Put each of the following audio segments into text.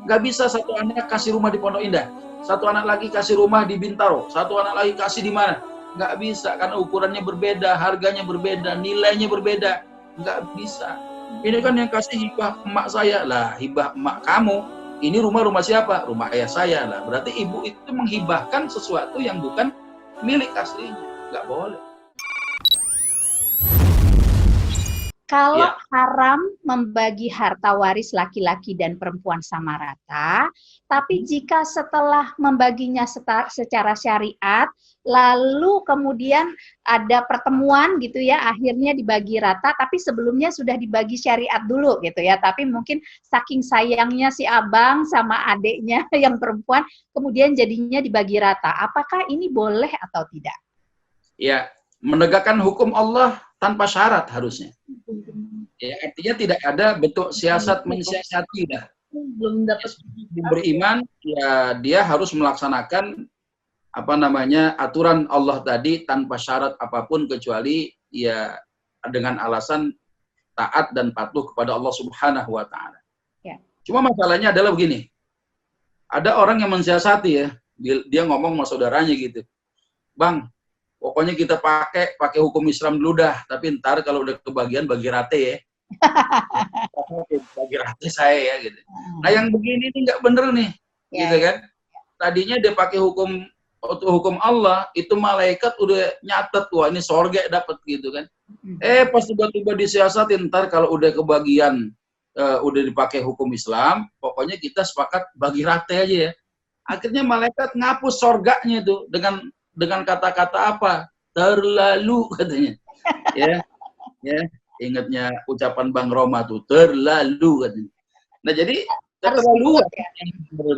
Nggak bisa satu anak kasih rumah di Pondok Indah, satu anak lagi kasih rumah di Bintaro, satu anak lagi kasih di mana. Nggak bisa, karena ukurannya berbeda, harganya berbeda, nilainya berbeda. Nggak bisa. Ini kan yang kasih hibah emak saya. Lah, hibah emak kamu, ini rumah siapa? Rumah ayah saya. Lah, berarti ibu itu menghibahkan sesuatu yang bukan milik aslinya. Nggak boleh. Kalau haram membagi harta waris laki-laki dan perempuan sama rata, tapi jika setelah membaginya secara syariat, lalu kemudian ada pertemuan gitu ya, akhirnya dibagi rata, tapi sebelumnya sudah dibagi syariat dulu gitu ya, tapi mungkin saking sayangnya si abang sama adiknya yang perempuan, kemudian jadinya dibagi rata. Apakah ini boleh atau tidak? Ya, menegakkan hukum Allah tanpa syarat harusnya. Ya, artinya tidak ada bentuk siasat mensiasati dah. Belum dapat Beriman, ya dia harus melaksanakan aturan Allah tadi tanpa syarat apapun kecuali ya dengan alasan taat dan patuh kepada Allah Subhanahu wa taala. Ya. Cuma masalahnya adalah begini. Ada orang yang mensiasati ya, dia ngomong sama saudaranya gitu. Bang, pokoknya kita pakai hukum Islam dulu dah, tapi ntar kalau udah kebagian bagi rata ya. Bagi rata saya ya gitu. Nah yang begini ini nggak bener nih, gitu kan? Tadinya dia pakai hukum Allah, itu malaikat udah nyatet, wah ini sorga dapat gitu kan. Pas tiba-tiba disiasatin, ntar kalau udah kebagian, udah dipakai hukum Islam, pokoknya kita sepakat bagi rata aja ya. Akhirnya malaikat ngapus sorganya itu dengan kata-kata apa? Terlalu katanya. Ya, ingatnya ucapan Bang Roma tuh, terlalu katanya. Nah, jadi terlalu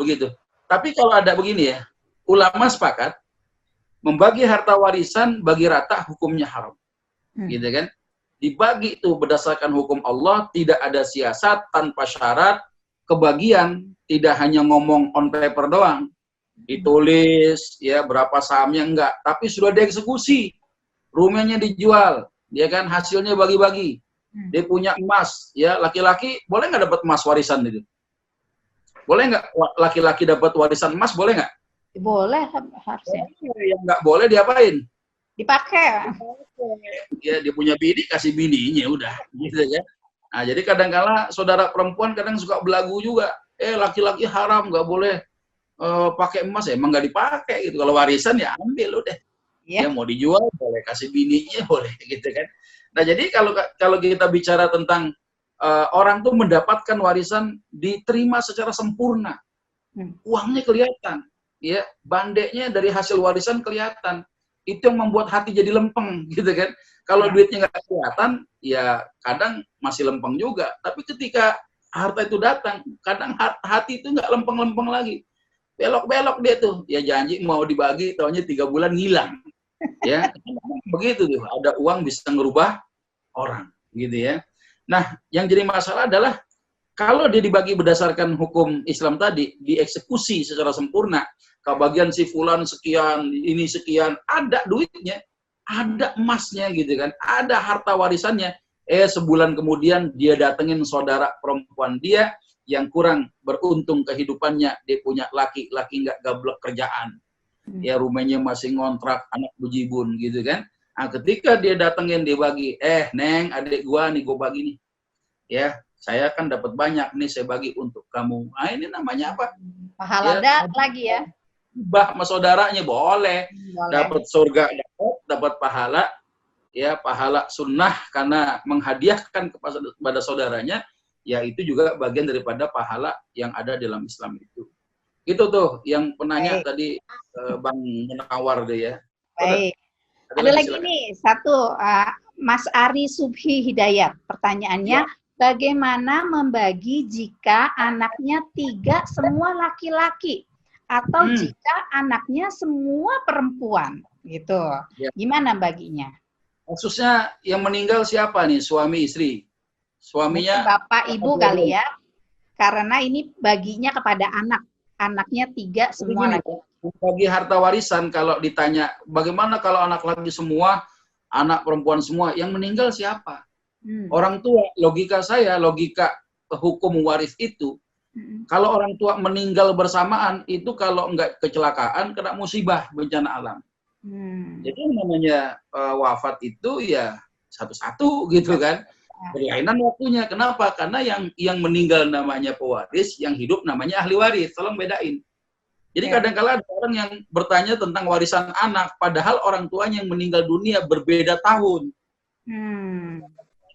begitu. Tapi kalau ada begini ya, ulama sepakat membagi harta warisan bagi rata hukumnya haram. Gitu kan? Dibagi itu berdasarkan hukum Allah, tidak ada siasat, tanpa syarat, kebagian, tidak hanya ngomong on paper doang. Ditulis ya berapa sahamnya enggak, tapi sudah dieksekusi. Rumahnya dijual, dia kan hasilnya bagi-bagi. Dia punya emas, ya laki-laki boleh nggak dapat emas warisan itu? Boleh nggak laki-laki dapat warisan emas? Boleh nggak? Boleh harusnya. Yang nggak boleh diapain? Dipakai. Ya dia punya bini, kasih bininya udah, gitu ya. Nah jadi kadang-kala saudara perempuan kadang suka belagu juga. Laki-laki haram nggak boleh pakai emas, emang nggak dipakai gitu. Kalau warisan ya ambil udah. Ya mau dijual boleh, kasih bininya boleh gitu kan. Nah jadi kalau kita bicara tentang orang tuh mendapatkan warisan diterima secara sempurna, uangnya kelihatan, ya bandeknya dari hasil warisan kelihatan, itu yang membuat hati jadi lempeng gitu kan. Kalau duitnya nggak kelihatan, ya kadang masih lempeng juga. Tapi ketika harta itu datang, kadang hati itu nggak lempeng-lempeng lagi, belok-belok dia tuh, ya janji mau dibagi, taunya 3 bulan ngilang. Ya, begitu tuh. Ada uang bisa ngerubah orang, gitu ya. Nah, yang jadi masalah adalah kalau dia dibagi berdasarkan hukum Islam tadi, dieksekusi secara sempurna, kebagian si fulan sekian, ini sekian, ada duitnya, ada emasnya gitu kan, ada harta warisannya. Sebulan kemudian dia datengin saudara perempuan dia yang kurang beruntung kehidupannya, dia punya laki nggak gablek kerjaan. Ya rumahnya masih ngontrak, anak bejibun gitu kan. Nah, ketika dia datengin, dia bagi, Neng, adik gua nih, gua bagi nih. Ya, saya kan dapat banyak nih, saya bagi untuk kamu. Nah, ini namanya apa? Pahala lagi ya. Bah sama saudaranya boleh. Dapat surga, dapat pahala. Ya, pahala sunnah karena menghadiahkan kepada saudaranya, ya itu juga bagian daripada pahala yang ada dalam Islam itu. Itu tuh yang penanya tadi Bang Munawar deh ya. Baik. Ada lagi nih satu, Mas Ari Subhi Hidayat. Pertanyaannya, bagaimana membagi jika anaknya 3 semua laki-laki atau jika anaknya semua perempuan gitu? Gimana baginya? Khususnya yang meninggal siapa nih, suami istri? Suaminya bapak ibu kali ya, karena ini baginya kepada anaknya 3 semua lagi. Bagi harta warisan kalau ditanya bagaimana kalau anak laki semua, anak perempuan semua, yang meninggal siapa? Orang tua. Logika saya, logika hukum waris itu Kalau orang tua meninggal bersamaan, itu kalau enggak kecelakaan, kena musibah, bencana alam. Jadi yang namanya wafat itu ya satu-satu gitu kan. Berlainan waktunya. Kenapa? Karena yang meninggal namanya pewaris, yang hidup namanya ahli waris. Tolong bedain. Jadi kadang-kala ada orang yang bertanya tentang warisan anak, padahal orang tuanya yang meninggal dunia berbeda tahun.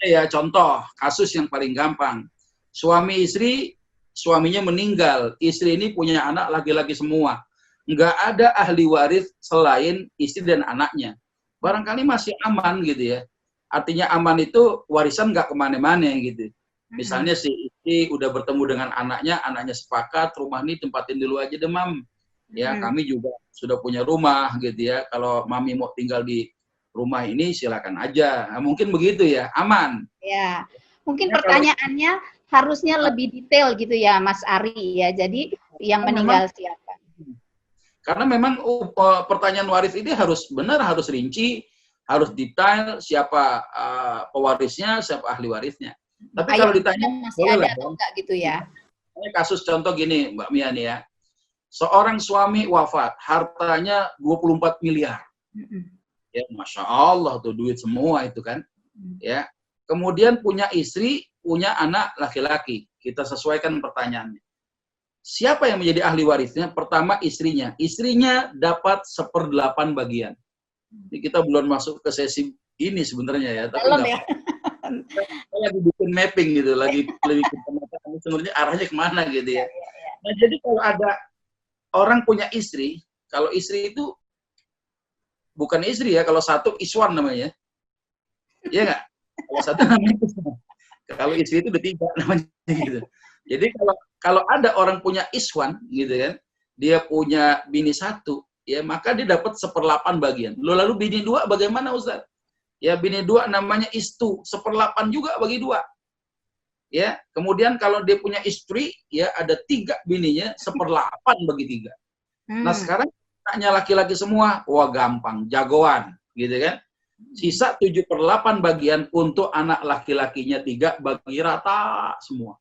Ya, contoh, kasus yang paling gampang. Suami istri, suaminya meninggal, istri ini punya anak laki-laki semua. Nggak ada ahli waris selain istri dan anaknya. Barangkali masih aman gitu ya. Artinya aman itu warisan nggak kemana-mana gitu. Misalnya si istri udah bertemu dengan anaknya sepakat rumah ini tempatin dulu aja deh, Mam. Ya, kami juga sudah punya rumah gitu ya. Kalau Mami mau tinggal di rumah ini silakan aja. Nah, mungkin begitu ya, aman. Ya, mungkin pertanyaannya harusnya lebih detail gitu ya, Mas Ari ya. Jadi yang meninggal siapa? Karena memang pertanyaan waris ini harus benar, harus rinci, harus detail siapa pewarisnya, siapa ahli warisnya. Tapi kalau ditanya masih ada atau enggak gitu ya. Ini kasus contoh gini, Mbak Mia nih ya. Seorang suami wafat, hartanya 24 miliar. Ya, Masya Allah tuh duit semua itu kan. Ya. Kemudian punya istri, punya anak laki-laki. Kita sesuaikan pertanyaannya. Siapa yang menjadi ahli warisnya? Pertama istrinya. Istrinya dapat 1/8 bagian. Ini kita belum masuk ke sesi ini sebenarnya ya. Tapi ya. Saya lagi bikin mapping gitu, lagi bikin pemetaan sebenarnya arahnya kemana gitu ya. Nah jadi kalau ada orang punya istri, kalau istri itu bukan istri ya, kalau satu iswan namanya. Iya nggak? Kalau satu namanya iswan. Kalau istri itu udah 3 namanya gitu. Jadi kalau ada orang punya iswan gitu kan, dia punya bini 1, ya maka dia dapat 1/8 bagian. Lalu bini 2 bagaimana Ustaz? Ya bini 2 namanya istu, 1/8 juga bagi 2. Ya, kemudian kalau dia punya istri, ya ada 3 bininya, 1/8 bagi 3. Nah sekarang anaknya laki-laki semua, wah gampang, jagoan, gitu kan? Sisa 7/8 bagian untuk anak laki-lakinya 3 bagi rata semua.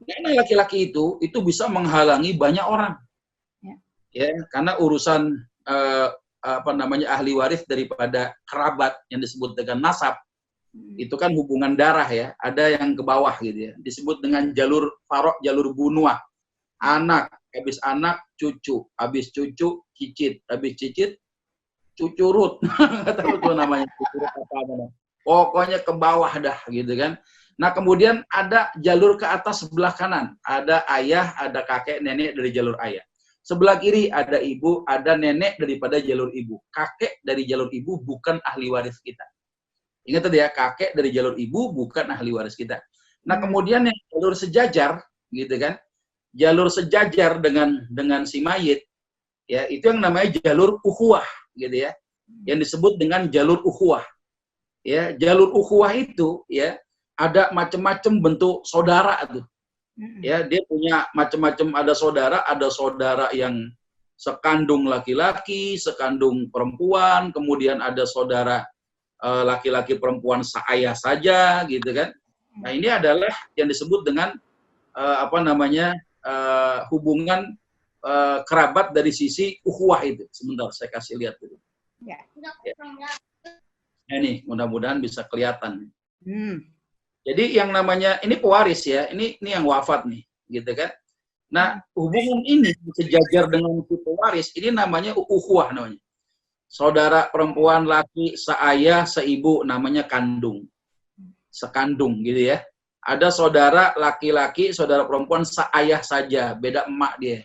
Karena laki-laki itu bisa menghalangi banyak orang, ya, karena urusan ahli waris daripada kerabat yang disebut dengan nasab, itu kan hubungan darah ya, ada yang ke bawah gitu ya, disebut dengan jalur farok, jalur bunuah, anak, habis anak cucu, habis cucu cicit, habis cicit cucurut, nggak tahu tuh namanya cucurut apa namanya, pokoknya ke bawah dah gitu kan. Nah, kemudian ada jalur ke atas sebelah kanan. Ada ayah, ada kakek, nenek dari jalur ayah. Sebelah kiri ada ibu, ada nenek daripada jalur ibu. Kakek dari jalur ibu bukan ahli waris kita. Ingat tadi ya, kakek dari jalur ibu bukan ahli waris kita. Nah, kemudian yang jalur sejajar, gitu kan. Jalur sejajar dengan si mayit, ya, itu yang namanya jalur ukhuwah, gitu ya. Yang disebut dengan jalur ukhuwah. Ya, jalur ukhuwah itu, ya, ada macam-macam bentuk saudara tuh. Ya, dia punya macam-macam, ada saudara yang sekandung laki-laki, sekandung perempuan, kemudian ada saudara laki-laki perempuan seayah saja gitu kan. Nah, ini adalah yang disebut dengan hubungan kerabat dari sisi ukhuwah itu. Sebentar saya kasih lihat dulu. Ya. Nah, ini mudah-mudahan bisa kelihatan. Jadi yang namanya ini pewaris ya, ini yang wafat nih, gitu kan. Nah, hubungan ini sejajar dengan si pewaris, ini namanya ukhuwah namanya. Saudara perempuan laki seayah seibu namanya kandung. Sekandung gitu ya. Ada saudara laki-laki, saudara perempuan seayah saja, beda emak dia.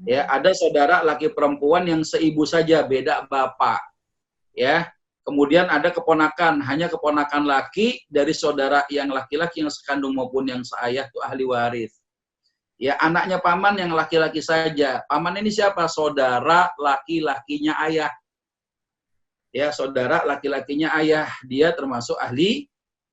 Ya, ada saudara laki perempuan yang seibu saja, beda bapak. Ya. Kemudian ada keponakan, hanya keponakan laki dari saudara yang laki-laki yang sekandung maupun yang seayah itu ahli waris. Ya, anaknya paman yang laki-laki saja. Paman ini siapa? Saudara laki-lakinya ayah. Ya, saudara laki-lakinya ayah. Dia termasuk ahli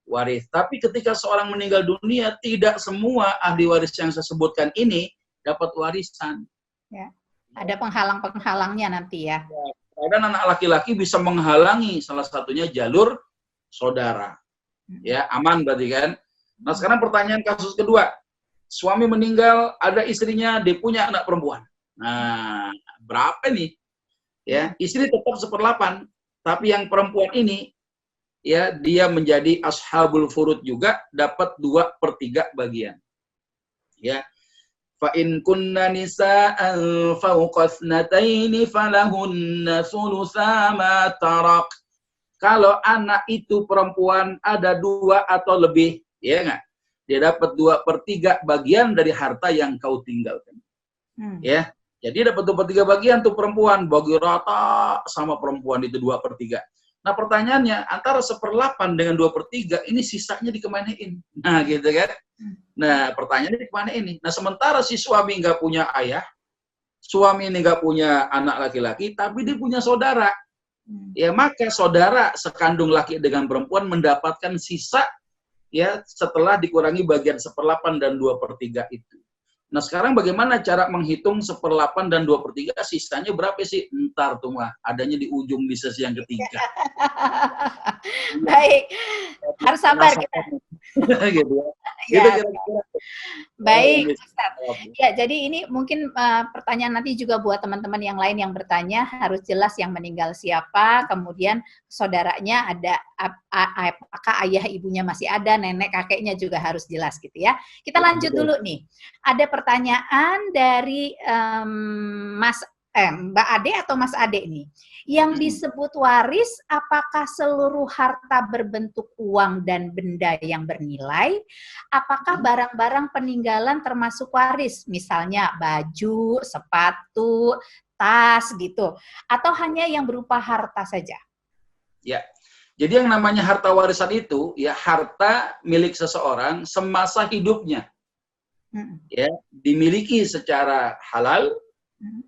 waris. Tapi ketika seorang meninggal dunia, tidak semua ahli waris yang saya sebutkan ini dapat warisan. Ya, ada penghalang-penghalangnya nanti ya. Dan anak laki-laki bisa menghalangi salah satunya jalur saudara. Ya, aman berarti kan. Nah, sekarang pertanyaan kasus kedua. suami meninggal, ada istrinya, dia punya anak perempuan. Nah, berapa nih? Ya, istri tetap 1/8, tapi yang perempuan ini, ya, dia menjadi ashabul furud juga, dapat 2/3 bagian. Ya, fa in kunna nisa'an fawqa thnataini falahunna thulutsa ma tarak. Kalau anak itu perempuan ada 2 atau lebih, ya enggak? Dia dapat 2/3 bagian dari harta yang kau tinggalkan. Ya, jadi dapat 2/3 bagian tuh perempuan, bagi rata sama perempuan itu 2/3. Nah pertanyaannya, antara 1/8 dengan 2/3 ini sisanya dikemanain? Nah gitu kan? Nah pertanyaannya dikemanain ini? Nah sementara si suami nggak punya ayah, suami ini nggak punya anak laki-laki, tapi dia punya saudara. Ya maka saudara sekandung laki dengan perempuan mendapatkan sisa, ya, setelah dikurangi bagian 1/8 dan 2/3 itu. Nah sekarang bagaimana cara menghitung 1/8 dan 2/3, sisanya berapa sih? Ntar tuh mah, adanya di ujung di sesi yang ketiga. Baik, harus sabar kita. Gitu ya. Ya. Gitu kira-kira. Baik, Ustaz. Ya, jadi ini mungkin pertanyaan nanti juga buat teman-teman yang lain yang bertanya, harus jelas yang meninggal siapa, kemudian saudaranya ada, apakah ayah ibunya masih ada, nenek kakeknya juga harus jelas gitu ya. Kita lanjut dulu nih. Ada pertanyaan dari Mbak Ade atau Mas Ade nih. Yang disebut waris, apakah seluruh harta berbentuk uang dan benda yang bernilai? Apakah barang-barang peninggalan termasuk waris? Misalnya baju, sepatu, tas gitu. Atau hanya yang berupa harta saja? Ya, jadi yang namanya harta warisan itu, ya harta milik seseorang semasa hidupnya. Ya, dimiliki secara halal,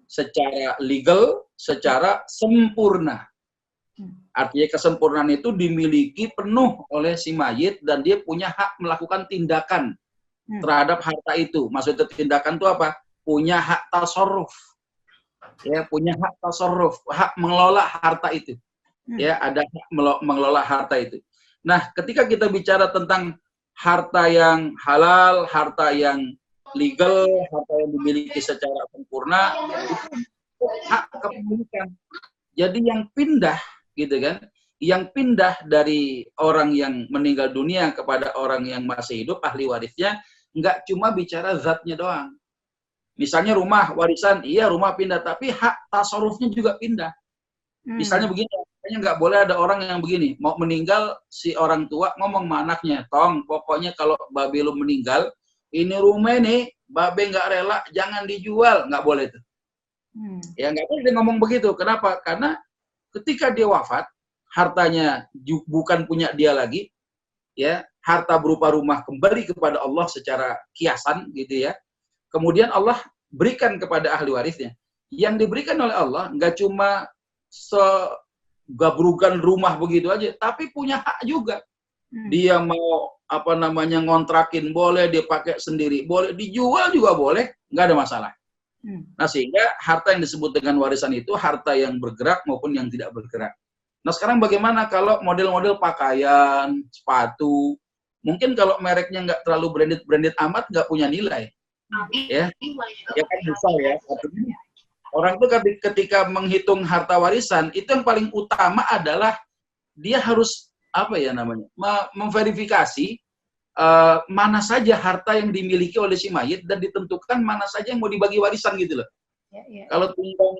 secara legal, secara sempurna. Artinya kesempurnaan itu dimiliki penuh oleh si mayit dan dia punya hak melakukan tindakan terhadap harta itu. Maksudnya tindakan itu apa? Punya hak tasarruf. Ya, punya hak tasarruf, hak mengelola harta itu. Ya, ada hak mengelola harta itu. Nah, ketika kita bicara tentang harta yang halal, harta yang legal, harta yang dimiliki secara sempurna, itu hak kepemilikan. Jadi yang pindah, gitu kan, yang pindah dari orang yang meninggal dunia kepada orang yang masih hidup, ahli warisnya, nggak cuma bicara zatnya doang. Misalnya rumah warisan, iya rumah pindah, tapi hak tasarrufnya juga pindah. Misalnya begini, kayaknya nggak boleh ada orang yang begini, mau meninggal si orang tua ngomong sama anaknya, tong, pokoknya kalau babe lu meninggal, ini rumah nih, babe nggak rela, jangan dijual, nggak boleh tuh. Ya nggak boleh dia ngomong begitu. Kenapa? Karena ketika dia wafat, hartanya bukan punya dia lagi, ya harta berupa rumah kembali kepada Allah secara kiasan, gitu ya. Kemudian Allah berikan kepada ahli warisnya. Yang diberikan oleh Allah nggak cuma segabrugan rumah begitu aja, tapi punya hak juga. Dia mau ngontrakin boleh, dia pakai sendiri boleh, dijual juga boleh, nggak ada masalah. Nah sehingga harta yang disebut dengan warisan itu harta yang bergerak maupun yang tidak bergerak. Nah sekarang bagaimana kalau model-model pakaian, sepatu, mungkin kalau mereknya nggak terlalu branded amat nggak punya nilai, ya kan bisa ya. Orang itu ketika menghitung harta warisan itu yang paling utama adalah dia harus memverifikasi mana saja harta yang dimiliki oleh si mayit dan ditentukan mana saja yang mau dibagi warisan gitu loh. Kalau tumbang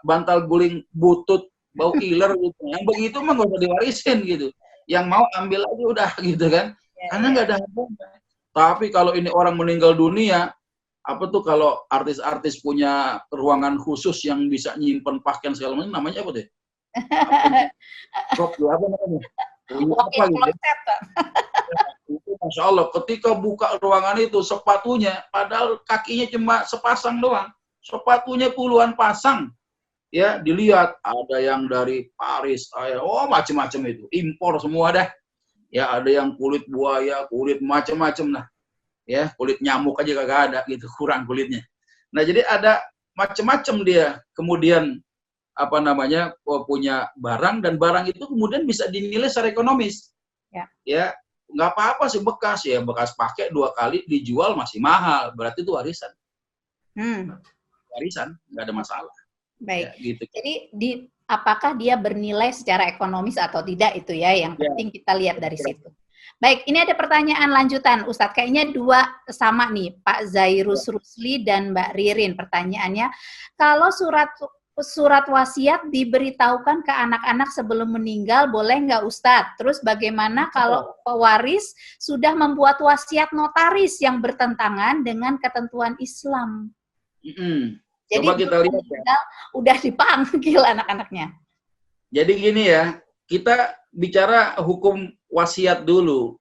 bantal guling butut bau iler gitu, yang begitu mah nggak usah diwarisin gitu. Yang mau ambil aja udah gitu kan, karena nggak ada harganya. Tapi kalau ini orang meninggal dunia, kalau artis-artis punya ruangan khusus yang bisa nyimpen pakaian segala macam, namanya apa deh? Apa namanya? Apa gitu? Itu Masya Allah, ketika buka ruangan itu sepatunya, padahal kakinya cuma sepasang doang, sepatunya puluhan pasang, ya dilihat ada yang dari Paris, macam-macam itu, impor semua dah, ya ada yang kulit buaya, kulit macam-macam lah, ya kulit nyamuk aja kagak ada gitu, kurang kulitnya. Nah jadi ada macam-macam dia, kemudian punya barang dan barang itu kemudian bisa dinilai secara ekonomis. Ya, nggak apa-apa sih bekas ya, bekas pakai 2 kali dijual masih mahal, berarti itu warisan. Warisan nggak ada masalah. Baik. Ya, gitu. Jadi apakah dia bernilai secara ekonomis atau tidak itu ya yang penting kita lihat dari situ. Baik, ini ada pertanyaan lanjutan Ustadz. Kayaknya 2 sama nih, Pak Zairus Rusli dan Mbak Ririn. Pertanyaannya, kalau surat wasiat diberitahukan ke anak-anak sebelum meninggal, boleh nggak Ustadz? Terus bagaimana kalau pewaris sudah membuat wasiat notaris yang bertentangan dengan ketentuan Islam? Jadi coba kita lihat ya. Udah dipanggil anak-anaknya. Jadi gini ya, kita bicara hukum wasiat dulu.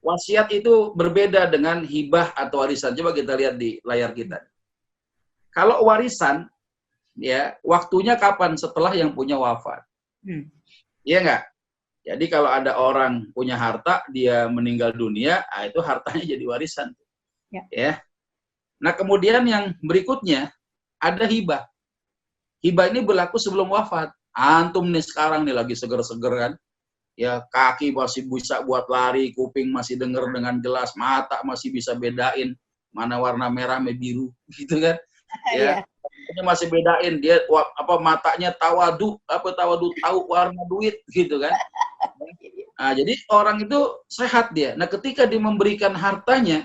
Wasiat itu berbeda dengan hibah atau warisan. Coba kita lihat di layar kita. Kalau warisan, ya waktunya kapan? Setelah yang punya wafat. Iya nggak? Jadi kalau ada orang punya harta, dia meninggal dunia, itu hartanya jadi warisan. Ya. Nah kemudian yang berikutnya, ada hibah. Hibah ini berlaku sebelum wafat. Antum nih sekarang nih lagi seger-seger kan. Ya kaki masih bisa buat lari, kuping masih dengar dengan jelas, mata masih bisa bedain mana warna merah, sama biru gitu kan. Ya. Ini masih bedain dia matanya tawadu tahu warna duit gitu kan. Nah, jadi orang itu sehat dia. Nah, ketika dia memberikan hartanya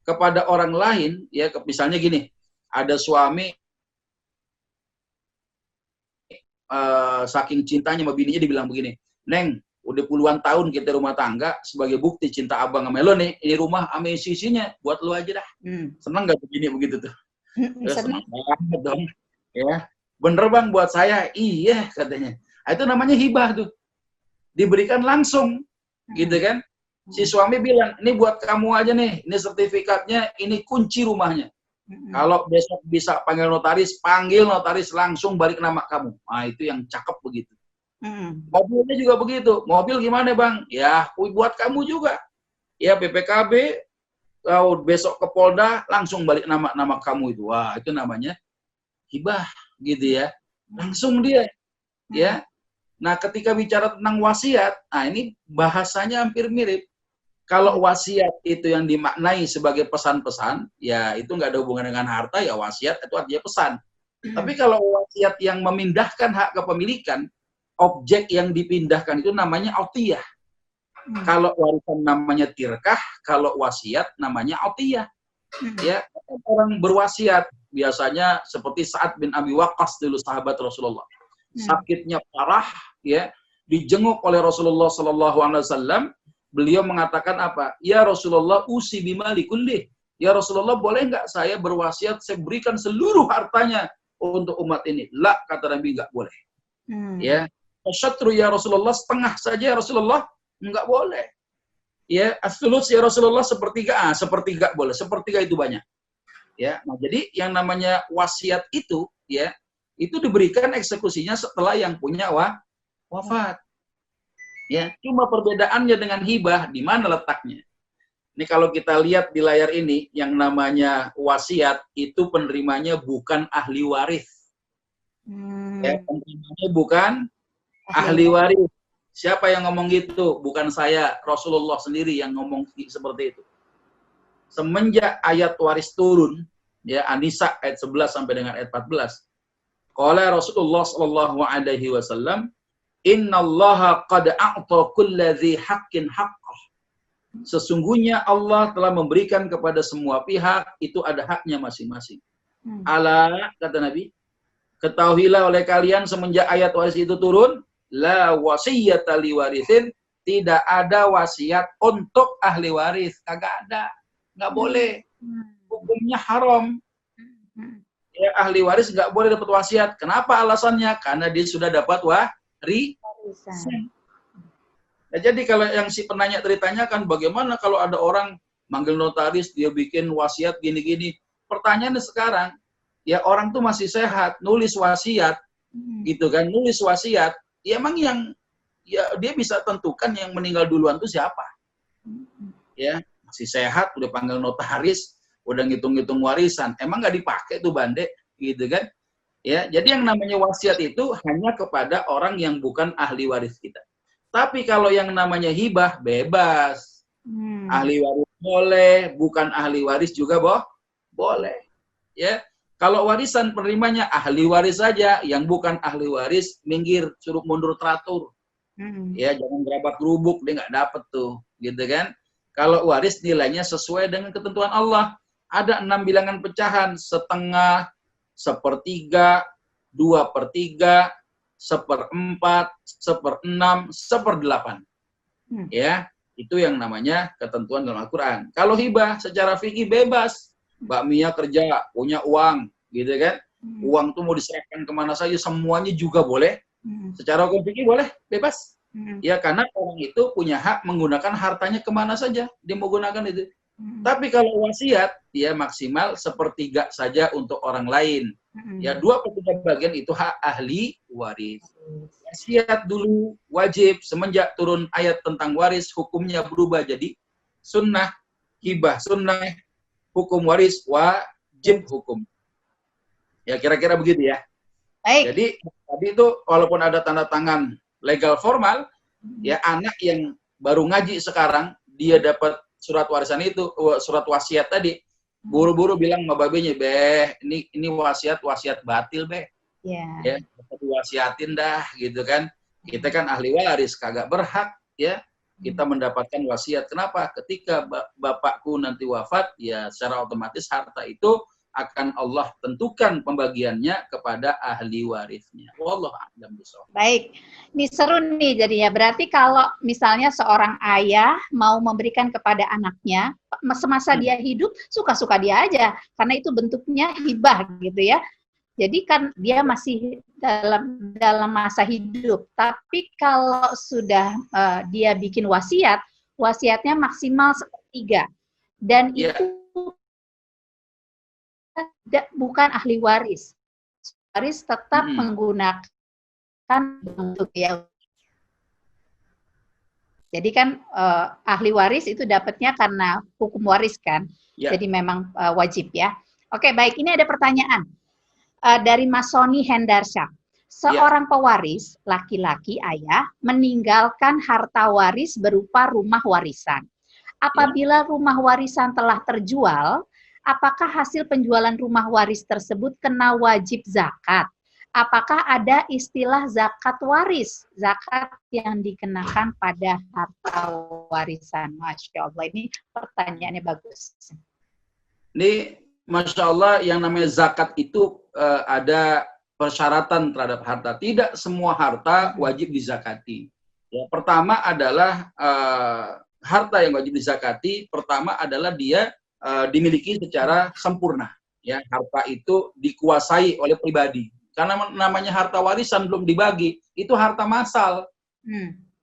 kepada orang lain, ya misalnya gini, ada suami saking cintanya sama bininya dibilang begini, Neng, udah puluhan tahun kita rumah tangga, sebagai bukti cinta abang sama lo nih, ini rumah sama isinya buat lo aja dah. Seneng gak begini begitu tuh? Seneng banget dong. Ya, bener bang buat saya, iya katanya. Itu namanya hibah tuh, diberikan langsung, gitu kan? Si suami bilang, ini buat kamu aja nih, ini sertifikatnya, ini kunci rumahnya. Kalau besok bisa panggil notaris langsung balik nama kamu. Nah, itu yang cakep begitu. Mobilnya juga begitu. Mobil gimana bang? Ya, buat kamu juga. Ya, BPKB, besok ke Polda, langsung balik nama kamu itu. Wah, itu namanya hibah, gitu ya. Langsung dia. Ya. Nah, ketika bicara tentang wasiat, nah ini bahasanya hampir mirip. Kalau wasiat itu yang dimaknai sebagai pesan-pesan, ya itu nggak ada hubungan dengan harta, ya wasiat itu artinya pesan. Tapi kalau wasiat yang memindahkan hak kepemilikan, objek yang dipindahkan itu namanya autiyah. Kalau warisan namanya tirkah, kalau wasiat namanya autiyah. Ya, orang berwasiat biasanya seperti Sa'ad bin Abi Waqqas dulu sahabat Rasulullah. Sakitnya parah, ya, dijenguk oleh Rasulullah SAW. Beliau mengatakan apa? Ya Rasulullah, usi bimali kullih. Ya Rasulullah, boleh nggak saya berwasiat, saya berikan seluruh hartanya untuk umat ini? La, kata Nabi, nggak boleh. Ya, asyatru ya Rasulullah, setengah saja ya Rasulullah, nggak boleh. Ya, as-sulus ya Rasulullah, sepertiga boleh, sepertiga itu banyak. Ya, nah jadi yang namanya wasiat itu, ya, itu diberikan eksekusinya setelah yang punya wafat. Ya, cuma perbedaannya dengan hibah, di mana letaknya? Ini kalau kita lihat di layar ini, yang namanya wasiat, itu penerimanya bukan ahli waris. Ya, penerimanya bukan ahli waris. Siapa yang ngomong gitu? Bukan saya, Rasulullah sendiri yang ngomong seperti itu. Semenjak ayat waris turun, ya An-Nisa ayat 11 sampai dengan ayat 14. Qala Rasulullah sallallahu alaihi wasallam, innallaha qad a'ta kulladzi haqqin haqqah. Sesungguhnya Allah telah memberikan kepada semua pihak itu ada haknya masing-masing. Ala, kata Nabi, ketahuilah oleh kalian semenjak ayat waris itu turun, la wasiyyata liwarithin, tidak ada wasiat untuk ahli waris, kagak ada. Nggak boleh. Hukumnya haram. Ya, ahli waris nggak boleh dapat wasiat. Kenapa alasannya? Karena dia sudah dapat warisan. Nah, jadi kalau yang si penanya tadi tanyakan, bagaimana kalau ada orang manggil notaris, dia bikin wasiat gini-gini. Pertanyaannya sekarang, ya orang tuh masih sehat, nulis wasiat, gitu kan, nulis wasiat, ya emang yang, ya dia bisa tentukan yang meninggal duluan itu siapa. Ya, masih sehat, udah panggil notaris, udah ngitung-ngitung warisan, emang nggak dipakai tuh bande, gitu kan. Ya, jadi yang namanya wasiat itu hanya kepada orang yang bukan ahli waris kita. Tapi kalau yang namanya hibah bebas. Ahli waris boleh, bukan ahli waris juga boleh. Ya. Kalau warisan penerimanya ahli waris saja, yang bukan ahli waris minggir, suruh mundur teratur. Ya, jangan gerabak gerubuk, dia nggak dapet tuh, gitu kan? Kalau waris nilainya sesuai dengan ketentuan Allah. Ada 6 bilangan pecahan, setengah, sepertiga, 2/3, 1/4, 1/6, 1/8. Ya, itu yang namanya ketentuan dalam Al-Quran. Kalau hibah secara fikih bebas. Mbak Mia kerja, punya uang, gitu kan? Uang tuh mau diserahkan kemana saja, semuanya juga boleh. Secara hukum fikih boleh, bebas. Ya, karena orang itu punya hak menggunakan hartanya kemana saja, dia mau gunakan itu. Tapi kalau wasiat, dia maksimal 1/3 saja untuk orang lain. Ya, 2/3 bagian itu hak ahli waris. Wasiat dulu wajib, semenjak turun ayat tentang waris, hukumnya berubah jadi sunnah, hibah sunnah, hukum waris wajib hukum. Ya, kira-kira begitu ya. Baik. Jadi, tadi itu walaupun ada tanda tangan legal formal, ya anak yang baru ngaji sekarang, dia dapat surat warisan itu, surat wasiat tadi, buru-buru bilang sama babenya, "Beh, ini wasiat batil, Beh." Ya, wasiatin dah, gitu kan. Kita kan ahli waris, kagak berhak, ya. Kita mendapatkan wasiat. Kenapa? Ketika bapakku nanti wafat, ya secara otomatis harta itu akan Allah tentukan pembagiannya kepada ahli warisnya. Wallahu a'lam bishawab. Baik, ini seru nih jadinya. Berarti kalau misalnya seorang ayah mau memberikan kepada anaknya semasa dia hidup, suka-suka dia aja, karena itu bentuknya hibah gitu ya. Jadi kan dia masih dalam masa hidup. Tapi kalau sudah dia bikin wasiat, wasiatnya maksimal 1/3. Dan itu bukan ahli waris. Waris tetap menggunakan bentuk ya. Jadi kan ahli waris itu dapatnya karena hukum waris kan. Jadi memang wajib ya. Oke, baik. Ini ada pertanyaan dari Mas Sony Hendarsyah. Seorang pewaris laki-laki ayah meninggalkan harta waris berupa rumah warisan. Apabila rumah warisan telah terjual, apakah hasil penjualan rumah waris tersebut kena wajib zakat? Apakah ada istilah zakat waris? Zakat yang dikenakan pada harta warisan. Masya Allah, ini pertanyaannya bagus. Ini Masya Allah, yang namanya zakat itu ada persyaratan terhadap harta. Tidak semua harta wajib dizakati. Ya, pertama adalah harta yang wajib dizakati, pertama adalah dia dimiliki secara sempurna. Ya, harta itu dikuasai oleh pribadi. Karena namanya harta warisan belum dibagi, itu harta massal.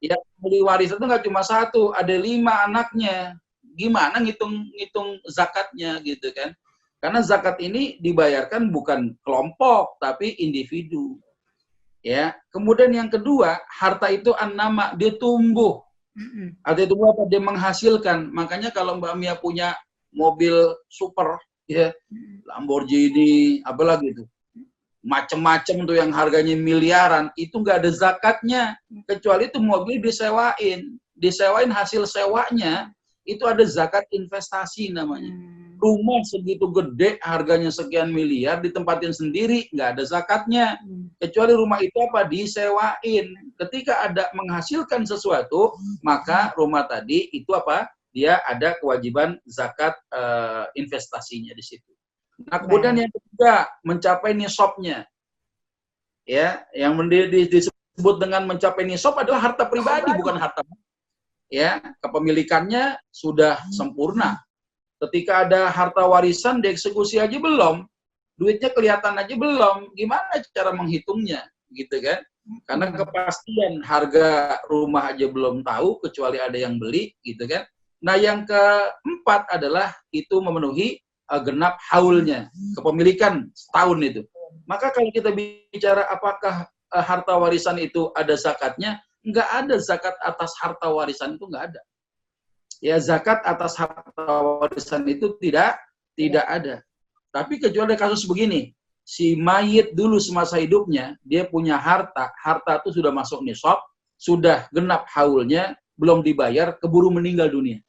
Ya, beli warisan itu nggak cuma satu, ada 5 anaknya. Gimana ngitung zakatnya gitu kan? Karena zakat ini dibayarkan bukan kelompok, tapi individu. Ya, kemudian yang kedua, harta itu an-nama, dia tumbuh. Artinya itu apa? Dia menghasilkan. Makanya kalau Mbak Mia punya mobil super, ya, Lamborghini, apalagi itu, macem-macem tuh yang harganya miliaran, itu nggak ada zakatnya, kecuali itu mobil disewain hasil sewanya, itu ada zakat investasi namanya. Rumah segitu gede, harganya sekian miliar, ditempatin sendiri, nggak ada zakatnya. Kecuali rumah itu apa? Disewain. Ketika ada menghasilkan sesuatu, maka rumah tadi itu apa? Dia ada kewajiban zakat investasinya di situ. Nah, kemudian yang ketiga, mencapai nisabnya. Ya, yang disebut dengan mencapai nisab adalah harta pribadi, bukan harta. Ya, kepemilikannya sudah sempurna. Ketika ada harta warisan dieksekusi aja belum, duitnya kelihatan aja belum, gimana cara menghitungnya, gitu kan? Karena kepastian harga rumah aja belum tahu, kecuali ada yang beli, gitu kan? Nah, yang keempat adalah itu memenuhi genap haulnya, kepemilikan setahun itu. Maka kalau kita bicara apakah harta warisan itu ada zakatnya, nggak ada zakat atas harta warisan itu, nggak ada. Ya, zakat atas harta warisan itu tidak ada. Tapi kecuali kasus begini, si mayit dulu semasa hidupnya, dia punya harta itu sudah masuk nisab, sudah genap haulnya, belum dibayar, keburu meninggal dunia.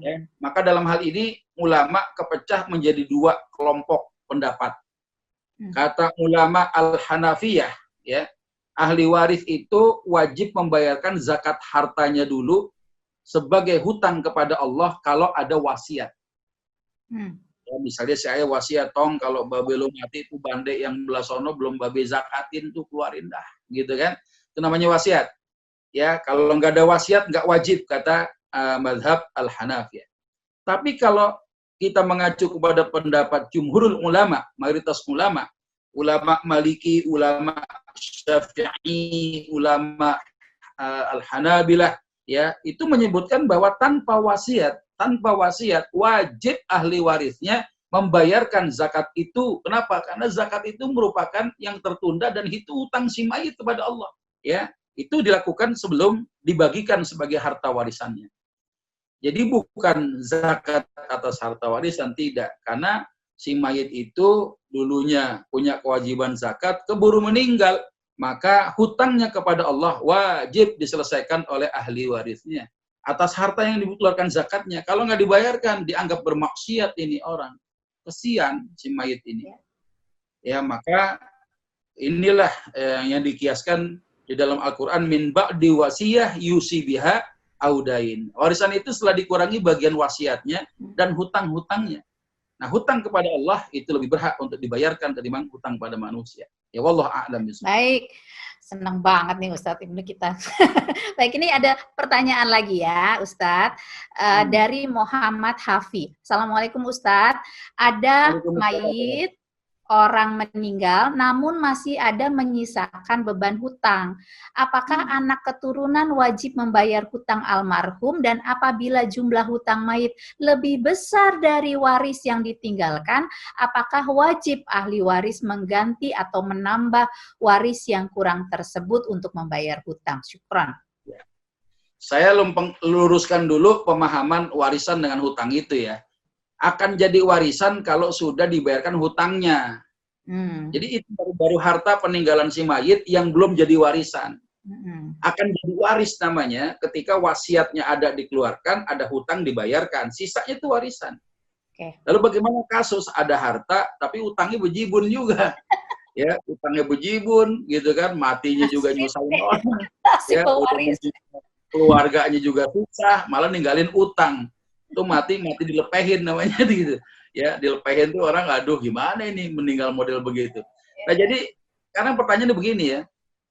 Ya. Maka dalam hal ini ulama kepecah menjadi dua kelompok pendapat. Kata ulama Al-Hanafiyah, ya, ahli waris itu wajib membayarkan zakat hartanya dulu sebagai hutang kepada Allah kalau ada wasiat. Ya, misalnya saya wasiat, tong kalau babe lu mati itu bande yang belah sono belum babe zakatin tuh keluarin dah, gitu kan? Itu namanya wasiat. Ya, kalau nggak ada wasiat nggak wajib, kata mazhab Al-Hanafiyah. Tapi kalau kita mengacu kepada pendapat jumhurul ulama, mayoritas ulama, ulama Maliki, ulama Syafi'i, ulama Al-Hanabilah, ya, itu menyebutkan bahwa tanpa wasiat wajib ahli warisnya membayarkan zakat itu. Kenapa? Karena zakat itu merupakan yang tertunda dan itu hutang si mayit kepada Allah. Ya, itu dilakukan sebelum dibagikan sebagai harta warisannya. Jadi bukan zakat atas harta warisan, tidak. Karena si mayit itu dulunya punya kewajiban zakat, keburu meninggal, maka hutangnya kepada Allah wajib diselesaikan oleh ahli warisnya atas harta yang dikeluarkan zakatnya. Kalau nggak dibayarkan, dianggap bermaksiat ini orang. Kesian si mayit ini. Ya, maka inilah yang dikiaskan di dalam Al-Quran, min ba'di wasiyah yusi biha audain. Warisan itu setelah dikurangi bagian wasiatnya dan hutang-hutangnya. Nah, hutang kepada Allah itu lebih berhak untuk dibayarkan ketimbang hutang pada manusia. Ya, wallahu a'lam bishawab. Baik. Senang banget nih Ustadz Ibnu kita. Baik, ini ada pertanyaan lagi ya Ustadz. Dari Muhammad Hafi. Assalamualaikum Ustadz. Ada mayit orang meninggal namun masih ada menyisakan beban hutang. Apakah anak keturunan wajib membayar hutang almarhum, dan apabila jumlah hutang mayit lebih besar dari waris yang ditinggalkan, apakah wajib ahli waris mengganti atau menambah waris yang kurang tersebut untuk membayar hutang? Syukran. Saya luruskan dulu pemahaman warisan dengan hutang itu ya. Akan jadi warisan kalau sudah dibayarkan hutangnya. Jadi itu baru harta peninggalan si mayit yang belum jadi warisan. Akan jadi waris namanya ketika wasiatnya ada dikeluarkan, ada hutang dibayarkan, sisanya itu warisan. Lalu bagaimana kasus ada harta tapi utangnya bejibun juga? Ya, utangnya bejibun gitu kan, matinya juga nyusahin orang. Ya, keluarganya juga susah, malah ninggalin utang. Itu mati dilepehin namanya gitu. Ya, dilepehin tuh orang, aduh gimana ini meninggal model begitu. Nah, jadi karena pertanyaannya begini ya.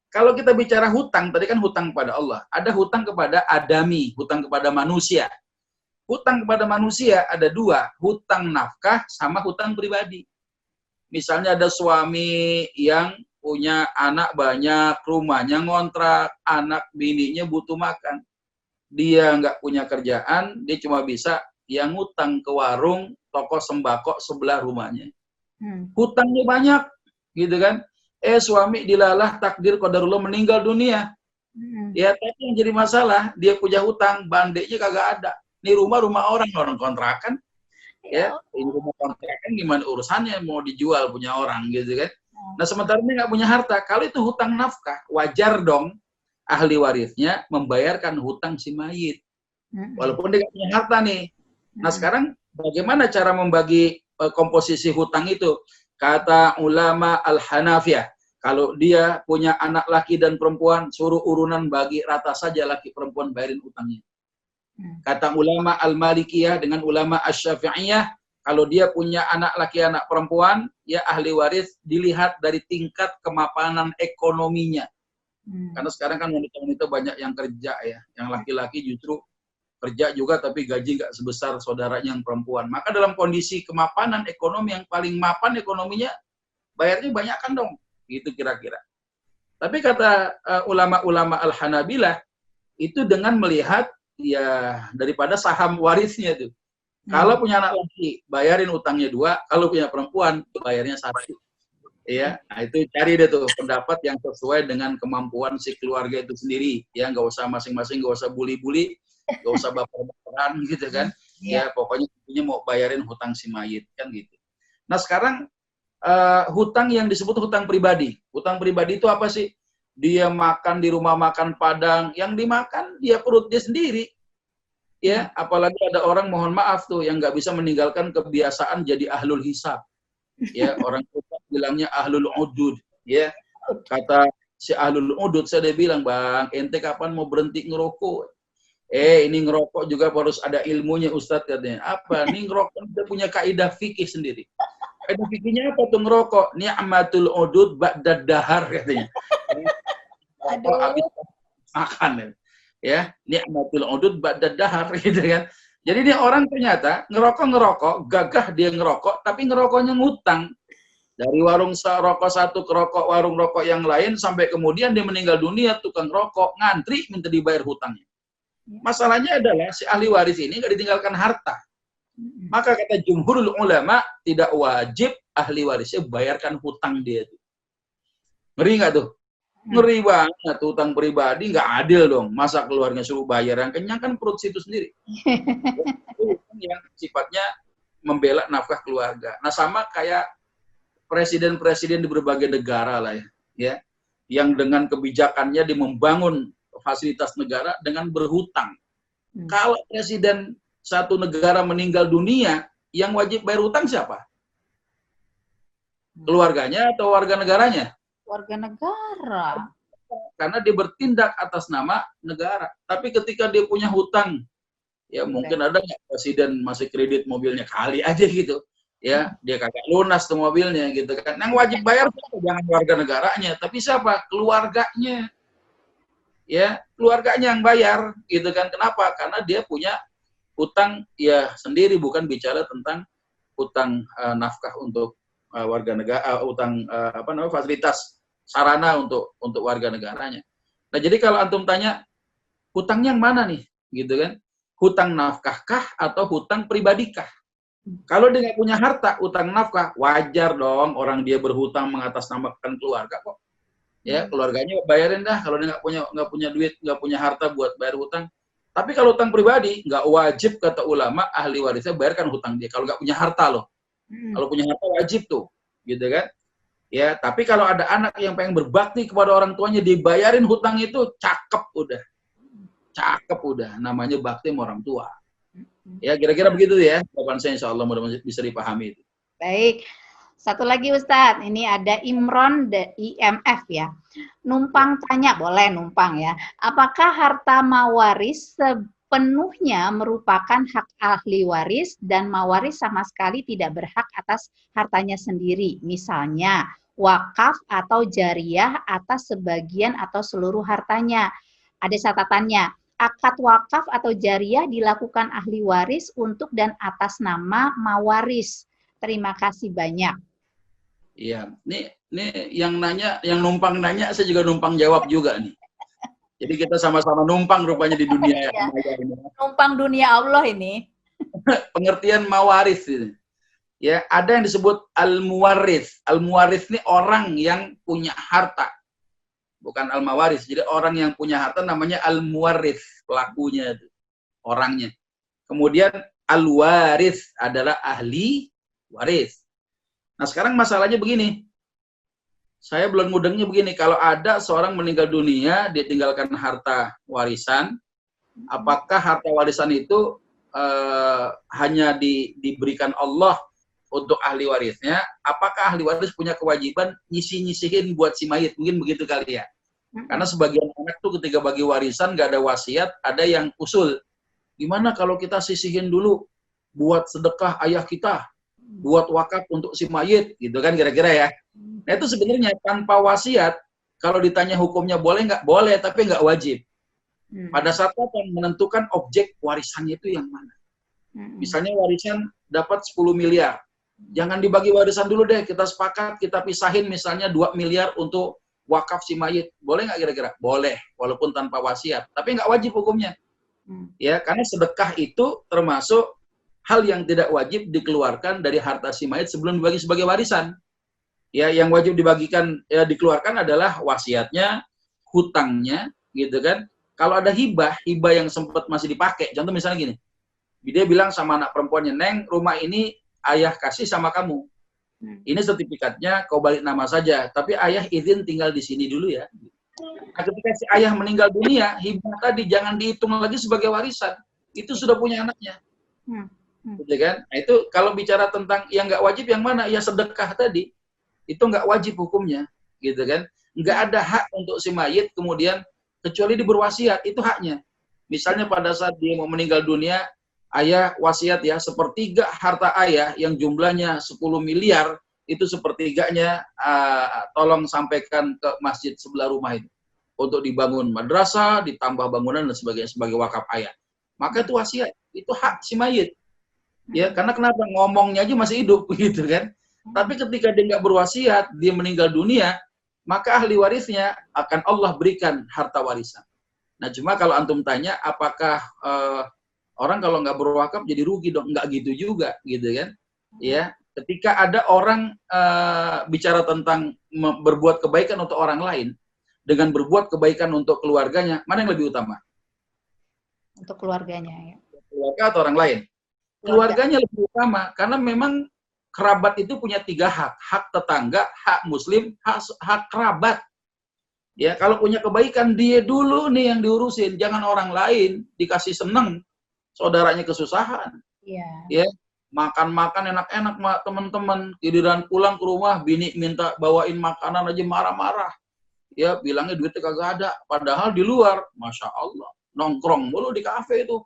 Kalau kita bicara hutang, tadi kan hutang kepada Allah. Ada hutang kepada adami, hutang kepada manusia. Hutang kepada manusia ada dua, hutang nafkah sama hutang pribadi. Misalnya ada suami yang punya anak banyak, rumahnya ngontrak, anak bininya butuh makan. Dia nggak punya kerjaan, dia cuma bisa yang ngutang ke warung, toko sembako sebelah rumahnya. Hutangnya banyak, gitu kan. Suami dilalah takdir qadarullah meninggal dunia. Ya, tapi yang jadi masalah, dia punya hutang, bandeknya kagak ada. Ini rumah orang kontrakan. Ya, ini rumah kontrakan gimana urusannya mau dijual punya orang, gitu kan. Nah, sementara ini nggak punya harta. Kalau itu hutang nafkah, wajar dong ahli warisnya membayarkan hutang si mayit. Walaupun dia nggak punya harta nih. Nah, sekarang bagaimana cara membagi komposisi hutang itu? Kata ulama Al-Hanafiyah, kalau dia punya anak laki dan perempuan, suruh urunan bagi rata saja laki perempuan bayarin hutangnya. Kata ulama Al-Malikiyah dengan ulama Asy-Syafi'iyah, kalau dia punya anak laki anak perempuan, ya ahli waris dilihat dari tingkat kemapanan ekonominya. Karena sekarang kan wanita-wanita banyak yang kerja ya, yang laki-laki justru kerja juga tapi gaji nggak sebesar saudaranya yang perempuan. Maka dalam kondisi kemapanan ekonomi yang paling mapan ekonominya, bayarnya banyak kan dong, gitu kira-kira. Tapi kata ulama-ulama Al-Hanabilah, itu dengan melihat ya daripada saham warisnya tuh. Kalau punya anak laki, bayarin utangnya 2, kalau punya perempuan, bayarnya 1. Ya, nah itu cari deh tuh pendapat yang sesuai dengan kemampuan si keluarga itu sendiri. Ya, nggak usah masing-masing, nggak usah bully-bully, nggak usah baper-baperan gitu kan. Ya, pokoknya mau bayarin hutang si mayit kan gitu. Nah, sekarang hutang yang disebut hutang pribadi. Hutang pribadi itu apa sih? dia makan di rumah makan Padang, yang dimakan dia perut dia sendiri. Ya, apalagi ada orang, mohon maaf tuh, yang nggak bisa meninggalkan kebiasaan jadi ahlul hisab. Ya, orang kita bilangnya ahlul udud. Ya, kata si ahlul udud, saya dia bilang, Bang, ente kapan mau berhenti ngerokok? Ini ngerokok juga harus ada ilmunya, Ustadz, katanya. Apa? Ini ngerokok kita punya kaidah fikih sendiri. Kaidah fikihnya apa tuh ngerokok? Ni'matul udud ba'dad dahar, katanya. Rokok habis makan, ya. Ni'matul udud ba'dad dahar, gitu kan. Jadi dia orang ternyata ngerokok, gagah dia ngerokok, tapi ngerokoknya ngutang. Dari warung rokok satu ke warung rokok yang lain, sampai kemudian dia meninggal dunia, tukang rokok, ngantri minta dibayar hutangnya. Masalahnya adalah si ahli waris ini nggak ditinggalkan harta. Maka kata jumhurul ulama, tidak wajib ahli warisnya bayarkan hutang dia itu. Ngeri nggak tuh? Ngeri banget, hutang pribadi nggak adil dong. Masa keluarga suruh bayar, yang kenyang kan perut situ sendiri. Itu yang sifatnya membela nafkah keluarga. Nah, sama kayak presiden-presiden di berbagai negara lah ya, yang dengan kebijakannya dia membangun fasilitas negara dengan berhutang. Kalau presiden satu negara meninggal dunia, yang wajib bayar hutang siapa? Keluarganya atau warga negaranya? Warga negara. Karena dia bertindak atas nama negara. Tapi ketika dia punya hutang, ya mungkin ada nggak presiden masih kredit mobilnya kali aja gitu. Ya, dia kagak lunas tuh mobilnya gitu kan. Yang wajib bayar jangan warga negaranya, tapi siapa? Keluarganya. Ya, keluarganya yang bayar gitu kan. Kenapa? Karena dia punya hutang ya sendiri, bukan bicara tentang hutang nafkah untuk warga negara, hutang fasilitas sarana untuk warga negaranya. Nah, jadi kalau antum tanya hutangnya yang mana nih, gitu kan? Hutang nafkahkah atau hutang pribadikah? Kalau dia nggak punya harta, hutang nafkah, wajar dong orang dia berhutang mengatasnamakan keluarga kok. Ya, keluarganya bayarin dah kalau dia nggak punya duit, nggak punya harta buat bayar hutang. Tapi kalau hutang pribadi nggak wajib, kata ulama, ahli warisnya bayarkan hutang dia kalau nggak punya harta loh. Kalau punya harta wajib tuh, gitu kan? Ya, tapi kalau ada anak yang pengen berbakti kepada orang tuanya, dibayarin hutang itu, cakep udah, namanya bakti sama orang tua. Ya, kira-kira begitu ya. Jawaban saya, insya Allah mudah-mudahan bisa dipahami itu. Baik. Satu lagi Ustadz, ini ada Imron IMF ya. Numpang tanya, boleh numpang ya. Apakah harta mawaris sepenuhnya merupakan hak ahli waris dan mawaris sama sekali tidak berhak atas hartanya sendiri? Misalnya wakaf atau jariah atas sebagian atau seluruh hartanya. Ada catatannya, akad wakaf atau jariah dilakukan ahli waris untuk dan atas nama mawaris. Terima kasih banyak. Iya, ini yang nanya, yang numpang nanya, saya juga numpang jawab juga nih. Jadi kita sama-sama numpang rupanya di dunia ya. Numpang dunia Allah ini. Pengertian mawaris ini. Ya, ada yang disebut al-muwaris. Al-muwaris ini orang yang punya harta. Bukan al-mawaris. Jadi orang yang punya harta namanya al-muwaris, pelakunya itu, orangnya. Kemudian al-waris adalah ahli waris. Nah, sekarang masalahnya begini. Saya belum mudengnya begini. Kalau ada seorang meninggal dunia, dia tinggalkan harta warisan, apakah harta warisan itu hanya diberikan Allah untuk ahli warisnya? Apakah ahli waris punya kewajiban nyisihin buat si mayit? Mungkin begitu kali ya. Karena sebagian anak tuh ketika bagi warisan nggak ada wasiat, ada yang usul. Gimana kalau kita sisihin dulu buat sedekah ayah kita? Buat wakaf untuk si mayit, gitu kan kira-kira ya. Nah, itu sebenarnya tanpa wasiat, kalau ditanya hukumnya boleh nggak? Boleh, tapi nggak wajib. Pada saat yang menentukan objek warisannya itu yang mana. Misalnya warisan dapat 10 miliar. Jangan dibagi warisan dulu deh, kita sepakat, kita pisahin misalnya 2 miliar untuk wakaf si mayit. Boleh nggak kira-kira? Boleh, walaupun tanpa wasiat. Tapi nggak wajib hukumnya. Ya, karena sedekah itu termasuk hal yang tidak wajib dikeluarkan dari harta si mayit sebelum dibagi sebagai warisan. Ya, yang wajib dibagikan ya dikeluarkan adalah wasiatnya, hutangnya, gitu kan. Kalau ada hibah yang sempat masih dipakai. Contoh misalnya gini. Dia bilang sama anak perempuannya, "Neng, rumah ini ayah kasih sama kamu. Ini sertifikatnya kau balik nama saja, tapi ayah izin tinggal di sini dulu ya." Nah, ketika si ayah meninggal dunia, hibah tadi jangan dihitung lagi sebagai warisan. Itu sudah punya anaknya. Gitu kan? Nah, itu kalau bicara tentang yang nggak wajib yang mana? Ya sedekah tadi. Itu nggak wajib hukumnya. Gitu kan? Nggak ada hak untuk si mayit kemudian kecuali dia berwasiat, itu haknya. Misalnya pada saat dia mau meninggal dunia, ayah wasiat ya, sepertiga harta ayah yang jumlahnya 10 miliar, itu sepertiganya tolong sampaikan ke masjid sebelah rumah itu. Untuk dibangun madrasah, ditambah bangunan dan sebagainya sebagai wakaf ayah. Maka itu wasiat, itu hak si mayit. Ya, karena kenapa? Ngomongnya aja masih hidup, gitu kan. Tapi ketika dia nggak berwasiat, dia meninggal dunia, maka ahli warisnya akan Allah berikan harta warisan. Nah, cuma kalau antum tanya, apakah orang kalau nggak berwakaf jadi rugi dong? Nggak gitu juga, gitu kan? Ya, ketika ada orang bicara tentang berbuat kebaikan untuk orang lain, dengan berbuat kebaikan untuk keluarganya, mana yang lebih utama? Untuk keluarganya, ya. Keluarga atau orang lain? Keluarganya lebih utama, karena memang kerabat itu punya 3 hak. Hak tetangga, hak muslim, hak kerabat. Ya, kalau punya kebaikan, dia dulu nih yang diurusin. Jangan orang lain dikasih seneng, saudaranya kesusahan. Iya. Ya, makan-makan enak-enak teman-teman, giliran pulang ke rumah, bini minta bawain makanan aja marah-marah. Ya, bilangnya duitnya kagak ada. Padahal di luar, Masya Allah, nongkrong mulu di kafe itu.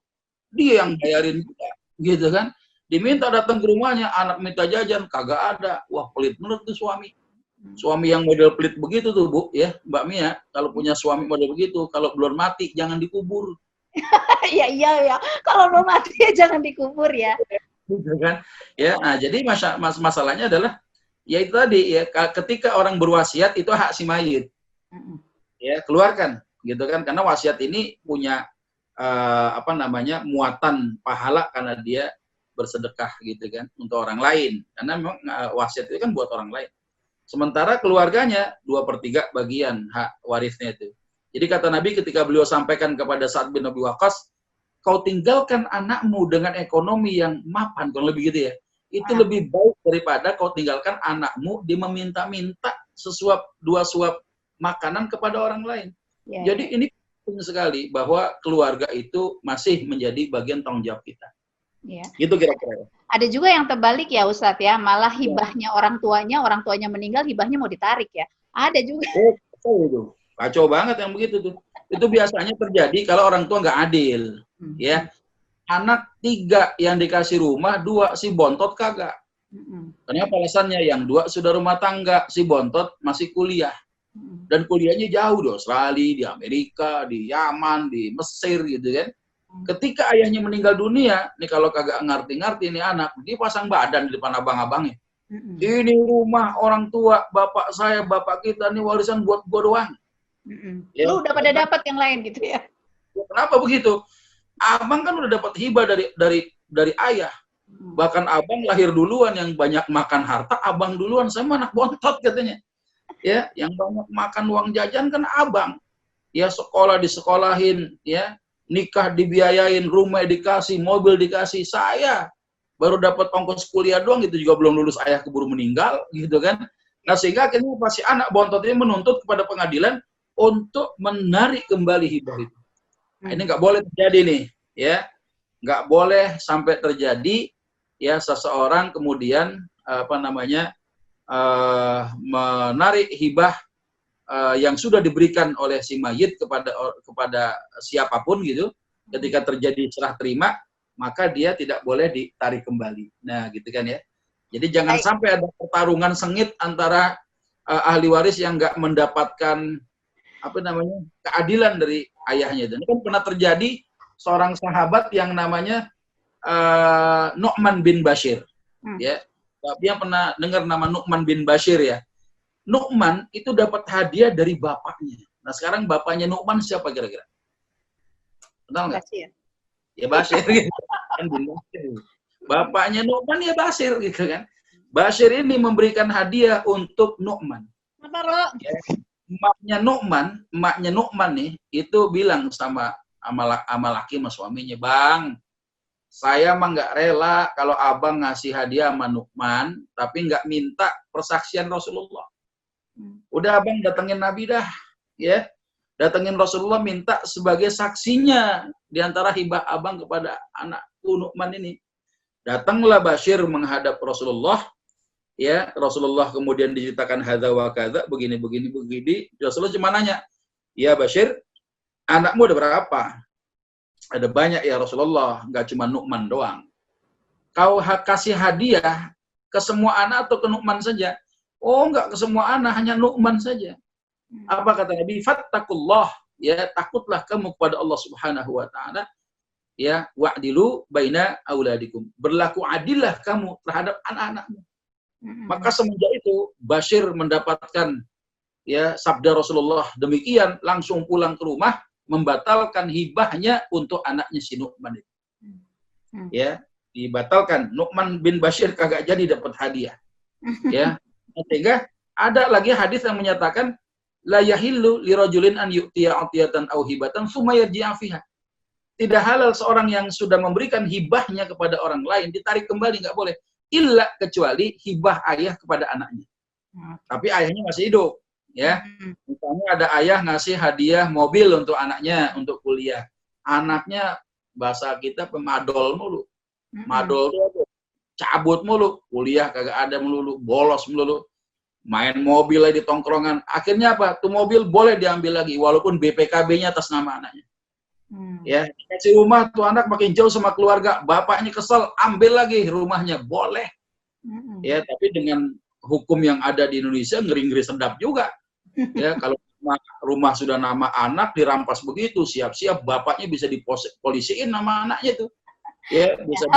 Dia yang bayarin kita, gitu kan. Diminta datang ke rumahnya, anak minta jajan, kagak ada. Wah, pelit menurut tuh suami. Suami yang model pelit begitu tuh, Bu, ya, Mbak Mia, kalau punya suami model begitu, kalau belum mati, jangan dikubur. Iya. Kalau belum mati ya jangan dikubur ya. Gitu kan. Ya, nah, jadi masalahnya adalah, ya itu tadi, ya, ketika orang berwasiat, itu hak si mayit. Ya, keluarkan, gitu kan, karena wasiat ini punya muatan pahala karena dia bersedekah, gitu kan, untuk orang lain, karena memang wasiat itu kan buat orang lain. Sementara keluarganya 2/3 bagian hak warisnya itu. Jadi kata Nabi ketika beliau sampaikan kepada Sa'ad bin Abi Waqqas, kau tinggalkan anakmu dengan ekonomi yang mapan, kurang lebih gitu ya. Itu lebih baik daripada kau tinggalkan anakmu dia meminta-minta sesuap 2 suap makanan kepada orang lain. Jadi ini penting sekali bahwa keluarga itu masih menjadi bagian tanggung jawab kita. Ya. Gitu kira-kira. Ada juga yang terbalik ya Ustadz ya, malah hibahnya orang tuanya meninggal, hibahnya mau ditarik ya. Ada juga. Itu kacau banget yang begitu tuh. Itu biasanya terjadi kalau orang tua nggak adil. Ya, anak 3 yang dikasih rumah, 2 si bontot kagak. Kenapa alasannya? Yang 2 sudah rumah tangga, si bontot masih kuliah. Dan kuliahnya jauh di Australia, di Amerika, di Yaman, di Mesir gitu kan. Ketika ayahnya meninggal dunia, nih kalau kagak ngerti-ngerti nih anak, dia pasang badan di depan abang-abangnya. Ini rumah orang tua, bapak saya, bapak kita, nih warisan buat gua doang. Ya, lu udah pada dapat yang lain gitu ya. Kenapa begitu? Abang kan udah dapat hibah dari ayah. Bahkan abang lahir duluan, yang banyak makan harta, abang duluan, sama anak bontot katanya. Ya, yang banyak makan uang jajan kan abang. Ya, sekolah disekolahin, ya, nikah dibiayain, rumah dikasih, mobil dikasih. Saya baru dapat ongkos kuliah doang, itu juga belum lulus, ayah keburu meninggal, gitu kan. Nah, sehingga akhirnya pasti anak bontot ini menuntut kepada pengadilan untuk menarik kembali hibah itu. Nah, ini nggak boleh terjadi nih, ya, nggak boleh sampai terjadi, ya, seseorang kemudian menarik hibah yang sudah diberikan oleh si mayit kepada siapapun gitu. Ketika terjadi serah terima, maka dia tidak boleh ditarik kembali. Nah, gitu kan ya. Jadi jangan sampai ada pertarungan sengit antara ahli waris yang nggak mendapatkan keadilan dari ayahnya. Dan ini kan pernah terjadi seorang sahabat yang namanya Nu'man bin Bashir. Ya, tapi yang pernah dengar nama Nu'man bin Bashir ya. Nu'man itu dapat hadiah dari bapaknya. Nah, sekarang bapaknya Nu'man siapa kira-kira? Kenal nggak? Bashir. Ya Bashir gitu. Bapaknya Nu'man ya Bashir gitu kan. Bashir ini memberikan hadiah untuk Nu'man. Ya, emaknya Nu'man nih itu bilang sama laki sama suaminya, "Bang, saya mah nggak rela kalau abang ngasih hadiah sama Nu'man, tapi nggak minta persaksian Rasulullah. Udah abang datengin Nabi dah, ya. datengin Rasulullah minta sebagai saksinya di antara hibah abang kepada anakku Nu'man ini. Datanglah Bashir menghadap Rasulullah, ya, Rasulullah kemudian diceritakan hadza wa kadza, begini. Rasulullah cuma nanya, "Ya Bashir, anakmu ada berapa?" "Ada banyak ya Rasulullah, nggak cuma Nu'man doang." "Kau kasih hadiah ke semua anak atau ke Nu'man saja?" "Oh, enggak ke semua anak, hanya Nu'man saja." Apa kata Nabi? "Fattakullah," ya, takutlah kamu kepada Allah Subhanahu wa taala, ya, wa'dilu baina auladikum. Berlaku adillah kamu terhadap anak-anakmu. Maka semenjak itu Bashir mendapatkan, ya, sabda Rasulullah demikian, langsung pulang ke rumah membatalkan hibahnya untuk anaknya si Nu'man itu. Ya, dibatalkan. Nu'man bin Bashir kagak jadi dapat hadiah. Ya, sehingga ada lagi hadis yang menyatakan la yahillu lirajulin an yu'tiya atiyatan aw hibatan tsumma yarji'a fiha. Tidak halal seorang yang sudah memberikan hibahnya kepada orang lain ditarik kembali, nggak boleh. Illa kecuali hibah ayah kepada anaknya. Tapi ayahnya masih hidup, ya. Misalnya ada ayah ngasih hadiah mobil untuk anaknya untuk kuliah. Anaknya bahasa kita pemadol mulu. Madol tuh cabut mulu, kuliah kagak ada melulu, bolos melulu. Main mobil aja di tongkrongan. Akhirnya apa? Tuh mobil boleh diambil lagi walaupun BPKB-nya atas nama anaknya. Ya, dikasih rumah tuh anak makin jauh sama keluarga, bapaknya kesel, ambil lagi rumahnya, boleh. Ya, tapi dengan hukum yang ada di Indonesia ngeri-ngeri sedap juga. Ya, kalau rumah sudah nama anak dirampas begitu, siap-siap bapaknya bisa dipolisiin nama anaknya tuh. Ya, bisa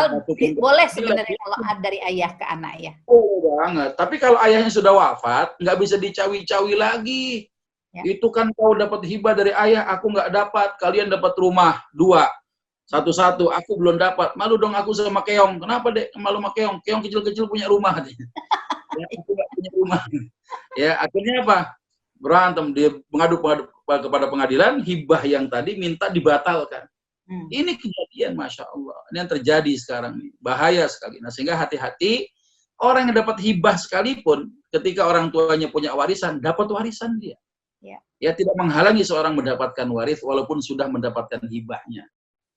boleh sebenarnya kalau dari ayah ke anak ya. Boleh banget. Tapi kalau ayahnya sudah wafat, nggak bisa dicawi-cawi lagi. Ya. Itu kan kau dapat hibah dari ayah, aku nggak dapat. Kalian dapat rumah 2, satu-satu. Aku belum dapat. Malu dong aku sama Keong. Kenapa dek malu sama Keong? Keong kecil-kecil punya rumah. Ya, aku nggak punya rumah. Ya, akhirnya apa? Berantem. Dia mengadu kepada pengadilan, hibah yang tadi minta dibatalkan. Ini kejadian, Masya Allah. Ini yang terjadi sekarang. Bahaya sekali. Nah, sehingga hati-hati, orang yang dapat hibah sekalipun, ketika orang tuanya punya warisan, dapat warisan dia. Ya, tidak menghalangi seorang mendapatkan waris, walaupun sudah mendapatkan hibahnya.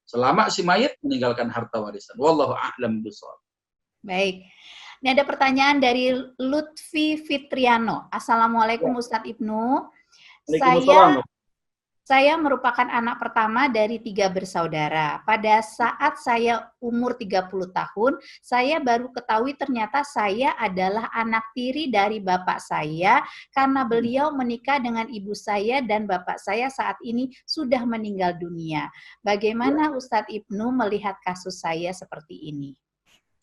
Selama si mayit meninggalkan harta warisan. Wallahu a'lam bishawab. Baik. Ini ada pertanyaan dari Lutfi Fitriano. Assalamualaikum Ustadz Ibnu. Saya merupakan anak pertama dari 3 bersaudara. Pada saat saya umur 30 tahun, saya baru ketahui ternyata saya adalah anak tiri dari bapak saya karena beliau menikah dengan ibu saya dan bapak saya saat ini sudah meninggal dunia. Bagaimana Ustadz Ibnu melihat kasus saya seperti ini?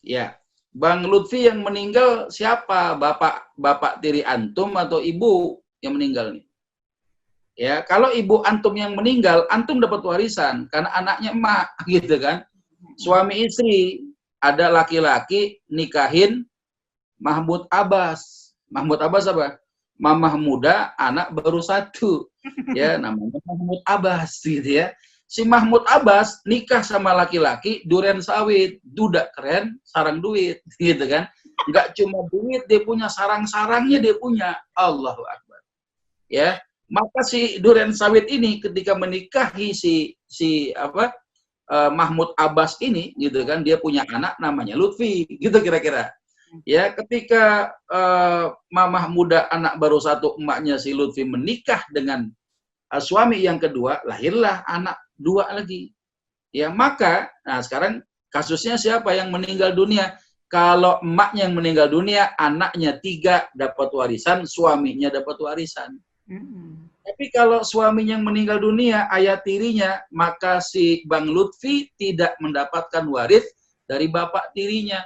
Ya, Bang Lutfi yang meninggal siapa? Bapak tiri antum atau ibu yang meninggal nih? Ya, kalau ibu antum yang meninggal, antum dapat warisan karena anaknya emak, gitu kan. Suami istri, ada laki-laki nikahin Mahmud Abbas. Mahmud Abbas apa? Mamah muda, anak baru 1. Ya, namanya Mahmud Abbas, gitu ya. Si Mahmud Abbas nikah sama laki-laki durian sawit, duda keren, sarang duit, gitu kan. Enggak cuma duit, dia punya sarang-sarangnya, dia punya. Allahu Akbar. Ya. Maka si durian sawit ini ketika menikahi Mahmud Abbas ini, gitu kan, dia punya anak namanya Lutfi, gitu kira-kira. Ya, ketika mamah muda anak baru 1 emaknya si Lutfi menikah dengan suami yang kedua, lahirlah anak 2 lagi. Ya, maka nah sekarang kasusnya siapa yang meninggal dunia? Kalau emaknya yang meninggal dunia, anaknya 3 dapat warisan, suaminya dapat warisan. Tapi kalau suaminya yang meninggal dunia, ayah tirinya, maka si Bang Lutfi tidak mendapatkan waris dari bapak tirinya.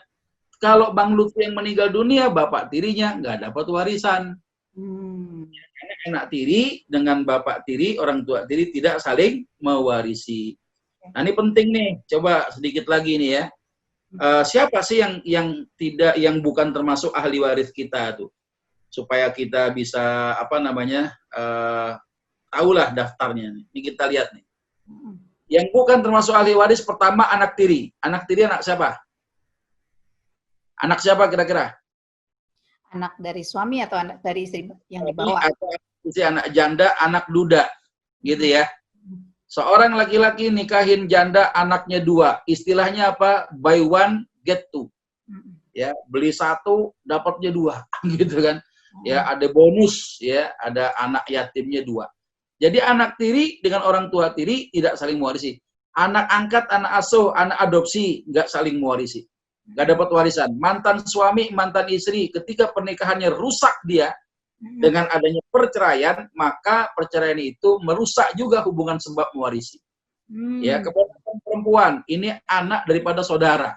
Kalau Bang Lutfi yang meninggal dunia, bapak tirinya nggak dapat warisan. Karena anak tiri dengan bapak tiri, orang tua tiri tidak saling mewarisi. Nah, ini penting nih. Coba sedikit lagi nih ya. Siapa sih yang bukan termasuk ahli waris kita tuh? Supaya kita bisa tahulah daftarnya. Ini kita lihat nih. Yang bukan termasuk ahli waris, pertama anak tiri. Anak tiri anak siapa? Anak siapa kira-kira? Anak dari suami atau anak dari istri yang dibawa? Atau anak janda, anak duda. gitu ya. Seorang laki-laki nikahin janda anaknya 2, istilahnya apa? Buy one get two. Ya, beli 1 dapatnya 2, gitu kan? Ya, ada bonus, ya, ada anak yatimnya 2. Jadi anak tiri dengan orang tua tiri tidak saling mewarisi. Anak angkat, anak asuh, anak adopsi nggak saling mewarisi, nggak dapat warisan. Mantan suami, mantan istri, ketika pernikahannya rusak dia dengan adanya perceraian, maka perceraian itu merusak juga hubungan sebab mewarisi. Ya, keponakan perempuan ini anak daripada saudara.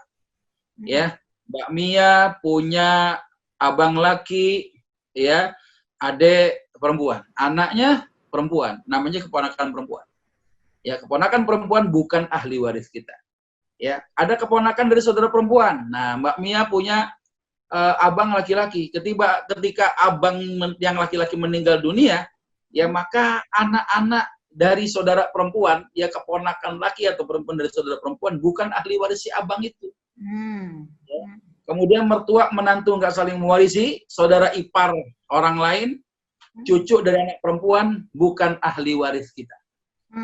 Ya, Mbak Mia punya abang laki, ya, adik perempuan, anaknya perempuan, namanya keponakan perempuan. Ya, keponakan perempuan bukan ahli waris kita. Ya, ada keponakan dari saudara perempuan. Nah, Mbak Mia punya abang laki-laki. Ketika abang yang laki-laki meninggal dunia, ya maka anak-anak dari saudara perempuan, ya keponakan laki atau perempuan dari saudara perempuan bukan ahli waris si abang itu. Ya. Kemudian mertua menantu nggak saling mewarisi, saudara ipar orang lain, cucu dari anak perempuan bukan ahli waris kita.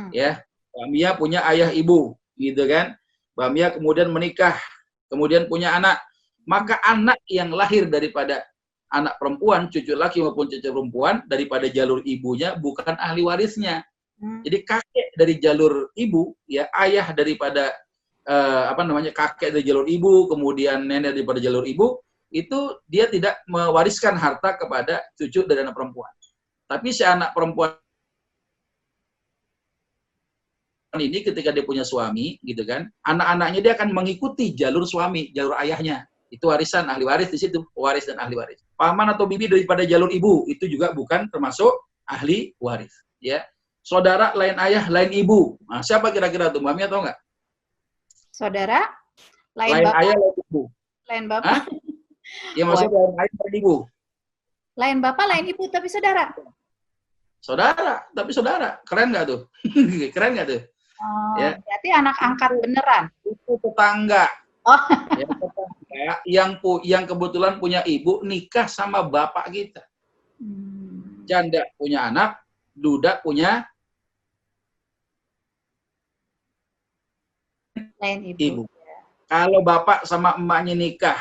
Ya, Mbak Mia punya ayah ibu, gitu kan? Mbak Mia kemudian menikah, kemudian punya anak. Maka anak yang lahir daripada anak perempuan, cucu laki maupun cucu perempuan, daripada jalur ibunya bukan ahli warisnya. Jadi kakek dari jalur ibu, ya ayah daripada kakek dari jalur ibu, kemudian nenek daripada jalur ibu, itu dia tidak mewariskan harta kepada cucu dari anak perempuan. Tapi si anak perempuan ini ketika dia punya suami, gitu kan, anak-anaknya dia akan mengikuti jalur suami, jalur ayahnya. Itu warisan, ahli waris di situ, waris dan ahli waris. Paman atau bibi daripada jalur ibu, itu juga bukan termasuk ahli waris. Ya, saudara lain ayah, lain ibu. Nah, siapa kira-kira tuh, Mbak Mia tahu nggak? Saudara lain bapak, ayah, lain ibu. Lain bapak. Hah? Ya maksudnya lain ayah, lain ibu. Lain bapak, lain ibu, tapi saudara. Saudara, tapi saudara. Keren nggak tuh? Keren nggak tuh? Oh, ya. Berarti anak angkat beneran. Itu tetangga. Oh. Ya, tetangga yang kebetulan punya ibu nikah sama bapak kita. Janda punya anak, duda punya lain ibu. Kalau bapak sama emaknya nikah,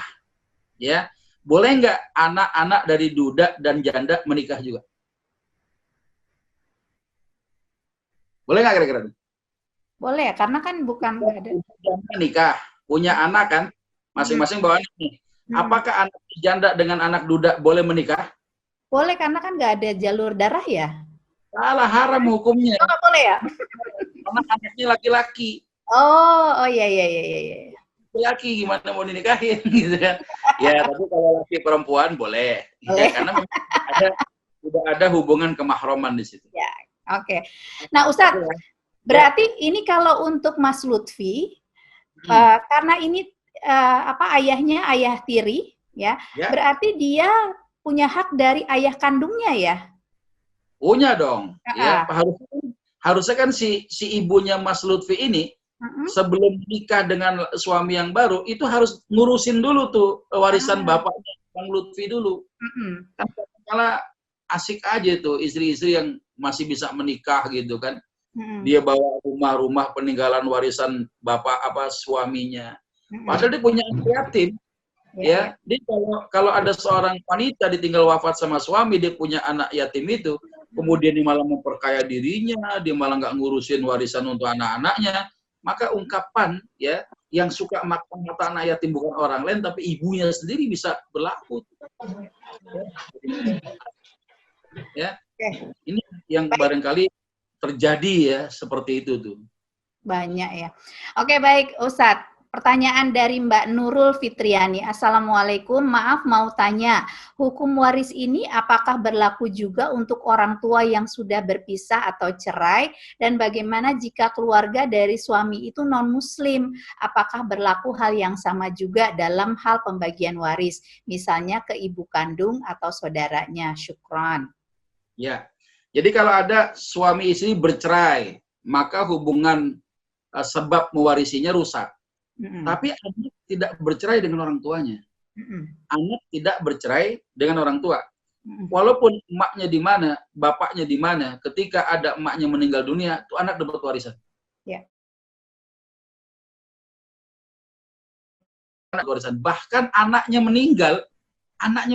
ya boleh nggak anak-anak dari duda dan janda menikah juga? Boleh nggak kira-kira? Boleh, karena kan bukan ada. Janda nikah, punya anak kan, masing-masing bawa anak nih. Apakah anak janda dengan anak duda boleh menikah? Boleh, karena kan nggak ada jalur darah ya. Salah, haram hukumnya. Oh, nggak boleh ya? Karena anaknya laki-laki. Oh iya. Laki gimana mau dinikahin gitu kan? Ya, tapi kalau laki perempuan boleh. Ya, karena sudah ada hubungan kemahroman di situ. Ya, oke. Nah, Ustadz, berarti ini kalau untuk Mas Lutfi, karena ini ayahnya ayah tiri, ya, berarti dia punya hak dari ayah kandungnya ya? Punya dong. Ya, harusnya kan si ibunya Mas Lutfi ini sebelum nikah dengan suami yang baru itu harus ngurusin dulu tuh warisan bapaknya Bang Lutfi dulu. Kan malah asik aja tuh istri-istri yang masih bisa menikah gitu kan. Dia bawa rumah-rumah peninggalan warisan bapak suaminya. Padahal dia punya anak yatim. Ya, dia kalau ada seorang wanita ditinggal wafat sama suami, dia punya anak yatim itu, kemudian dia malah memperkaya dirinya, dia malah nggak ngurusin warisan untuk anak-anaknya, maka ungkapan ya yang suka makan mata anak yatim bukan orang lain tapi ibunya sendiri bisa berlaku. Ya, ini yang barangkali terjadi ya seperti itu tuh. Banyak ya. Oke, baik Ustadz. Pertanyaan dari Mbak Nurul Fitriani. Assalamualaikum, maaf mau tanya, hukum waris ini apakah berlaku juga untuk orang tua yang sudah berpisah atau cerai? Dan bagaimana jika keluarga dari suami itu non-muslim? Apakah berlaku hal yang sama juga dalam hal pembagian waris? Misalnya ke ibu kandung atau saudaranya. Syukran. Ya, jadi kalau ada suami istri bercerai, maka hubungan sebab mewarisinya rusak. Tapi anak tidak bercerai dengan orang tuanya. Anak tidak bercerai dengan orang tua. Walaupun emaknya di mana, bapaknya di mana, ketika ada emaknya meninggal dunia, itu anak dapat warisan. Ya. Anak warisan. Bahkan anaknya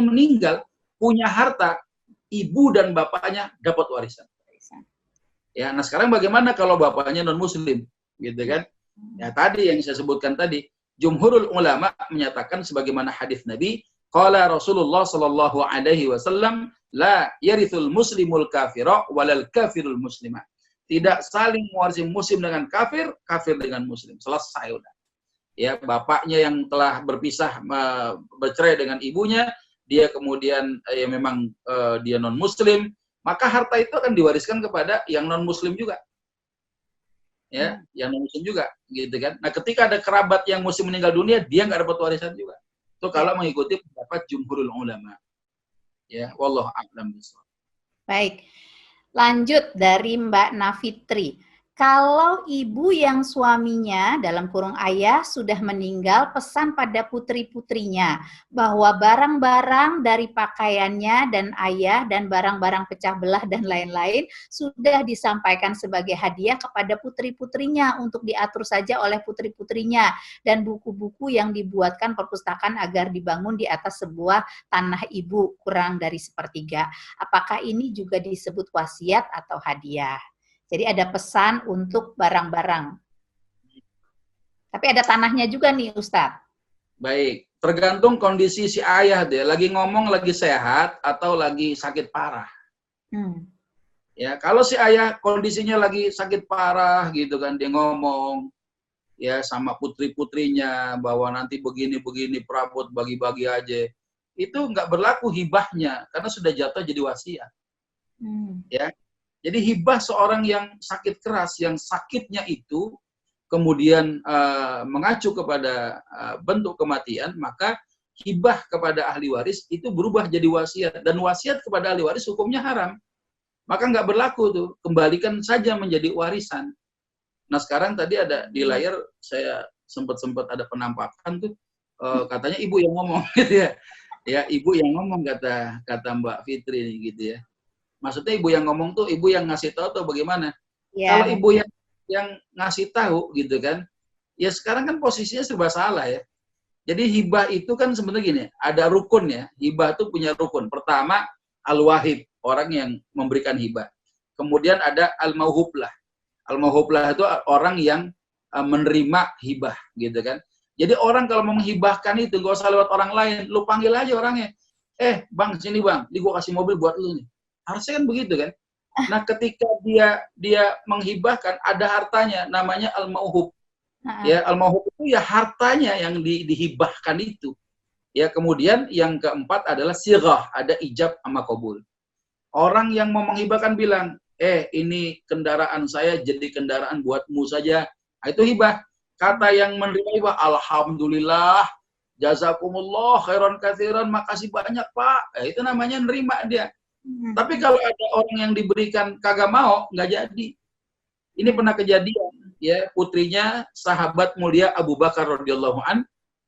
meninggal punya harta, ibu dan bapaknya dapat warisan. Ya, nah sekarang bagaimana kalau bapaknya non muslim, gitu kan? Ya tadi yang saya sebutkan tadi, jumhurul ulama menyatakan sebagaimana hadis Nabi, qala Rasulullah sallallahu alaihi wasallam, la yarithul muslimul kafira walal kafirul muslimah. Tidak saling mewarisi muslim dengan kafir, kafir dengan muslim. Selesai udah. Ya, bapaknya yang telah berpisah bercerai dengan ibunya, dia kemudian ya memang dia non muslim, maka harta itu akan diwariskan kepada yang non muslim juga. Ya, yang non muslim juga, gitu kan. Nah, ketika ada kerabat yang muslim meninggal dunia, dia nggak dapat warisan juga. Itu kalau mengikuti pendapat jumhurul ulama. Ya, wallahu a'lam bishawab. Baik. Lanjut dari Mbak Nafitri. Kalau ibu yang suaminya, dalam kurung ayah, sudah meninggal, pesan pada putri-putrinya bahwa barang-barang dari pakaiannya dan ayah dan barang-barang pecah belah dan lain-lain sudah disampaikan sebagai hadiah kepada putri-putrinya untuk diatur saja oleh putri-putrinya, dan buku-buku yang dibuatkan perpustakaan agar dibangun di atas sebuah tanah ibu kurang dari sepertiga. Apakah ini juga disebut wasiat atau hadiah? Jadi ada pesan untuk barang-barang. Tapi ada tanahnya juga nih Ustadz. Baik, tergantung kondisi si ayah deh. Lagi ngomong lagi sehat atau lagi sakit parah. Ya, kalau si ayah kondisinya lagi sakit parah gitu kan, dia ngomong ya sama putri-putrinya bahwa nanti begini-begini perabot bagi-bagi aja. Itu nggak berlaku hibahnya karena sudah jatuh jadi wasiat. Ya. Jadi hibah seorang yang sakit keras, yang sakitnya itu kemudian mengacu kepada bentuk kematian, maka hibah kepada ahli waris itu berubah jadi wasiat. Dan wasiat kepada ahli waris hukumnya haram. Maka nggak berlaku tuh, kembalikan saja menjadi warisan. Nah sekarang tadi ada di layar, saya sempat ada penampakan tuh, katanya ibu yang ngomong gitu ya. Ya, ibu yang ngomong kata Mbak Fitri gitu ya. Maksudnya ibu yang ngomong tuh ibu yang ngasih tahu atau bagaimana? Ya. Kalau ibu yang ngasih tahu gitu kan, ya sekarang kan posisinya serba salah ya. Jadi hibah itu kan sebenarnya gini, ada rukun ya. Hibah itu punya rukun. Pertama, al-wahib, orang yang memberikan hibah. Kemudian ada al-mauhublah. Al-mauhublah itu orang yang menerima hibah gitu kan. Jadi orang kalau mau menghibahkan itu gak usah lewat orang lain, lu panggil aja orangnya. Bang, sini bang, ini gua kasih mobil buat lu nih. Harusnya kan begitu kan. Nah, ketika dia menghibahkan ada hartanya namanya al-mauhub. Ya, al-mauhub itu ya hartanya yang dihibahkan itu. Ya, kemudian yang keempat adalah sirah, ada ijab sama qabul. Orang yang mau menghibahkan bilang, ini kendaraan saya jadi kendaraan buatmu saja. Nah, itu hibah. Kata yang menerima hibah, alhamdulillah, jazakumullah khairan katsiran, makasih banyak Pak. Itu namanya nerima dia. Tapi kalau ada orang yang diberikan kagak mau, nggak jadi. Ini pernah kejadian, ya putrinya sahabat mulia Abu Bakar radhiyallahu an,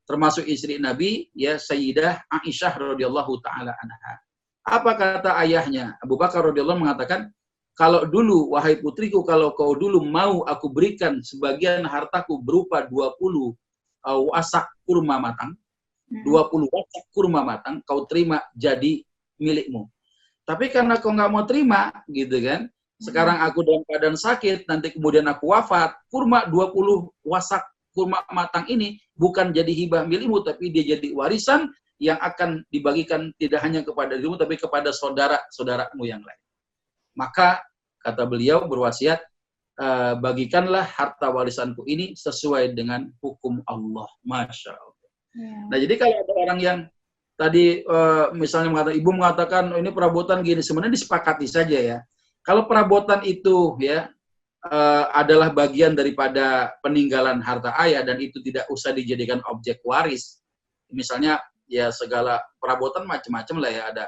termasuk istri Nabi, ya Sayyidah Aisyah radhiyallahu taala anha. Apa kata ayahnya? Abu Bakar radhiyallahu mengatakan, kalau dulu wahai putriku, kalau kau dulu mau aku berikan sebagian hartaku berupa 20 wasak kurma matang, 20 wasak kurma matang, kau terima jadi milikmu. Tapi karena kau nggak mau terima, gitu kan, sekarang aku dalam keadaan sakit, nanti kemudian aku wafat, kurma 20 wasak kurma matang ini bukan jadi hibah milikmu, tapi dia jadi warisan yang akan dibagikan tidak hanya kepada dirimu, tapi kepada saudara-saudaramu yang lain. Maka, kata beliau berwasiat, bagikanlah harta warisanku ini sesuai dengan hukum Allah. Masya Allah. Nah, jadi kalau ada orang yang tadi misalnya ibu mengatakan ini perabotan gini, sebenarnya disepakati saja ya. Kalau perabotan itu ya adalah bagian daripada peninggalan harta ayah dan itu tidak usah dijadikan objek waris. Misalnya ya segala perabotan macam-macam lah ya, ada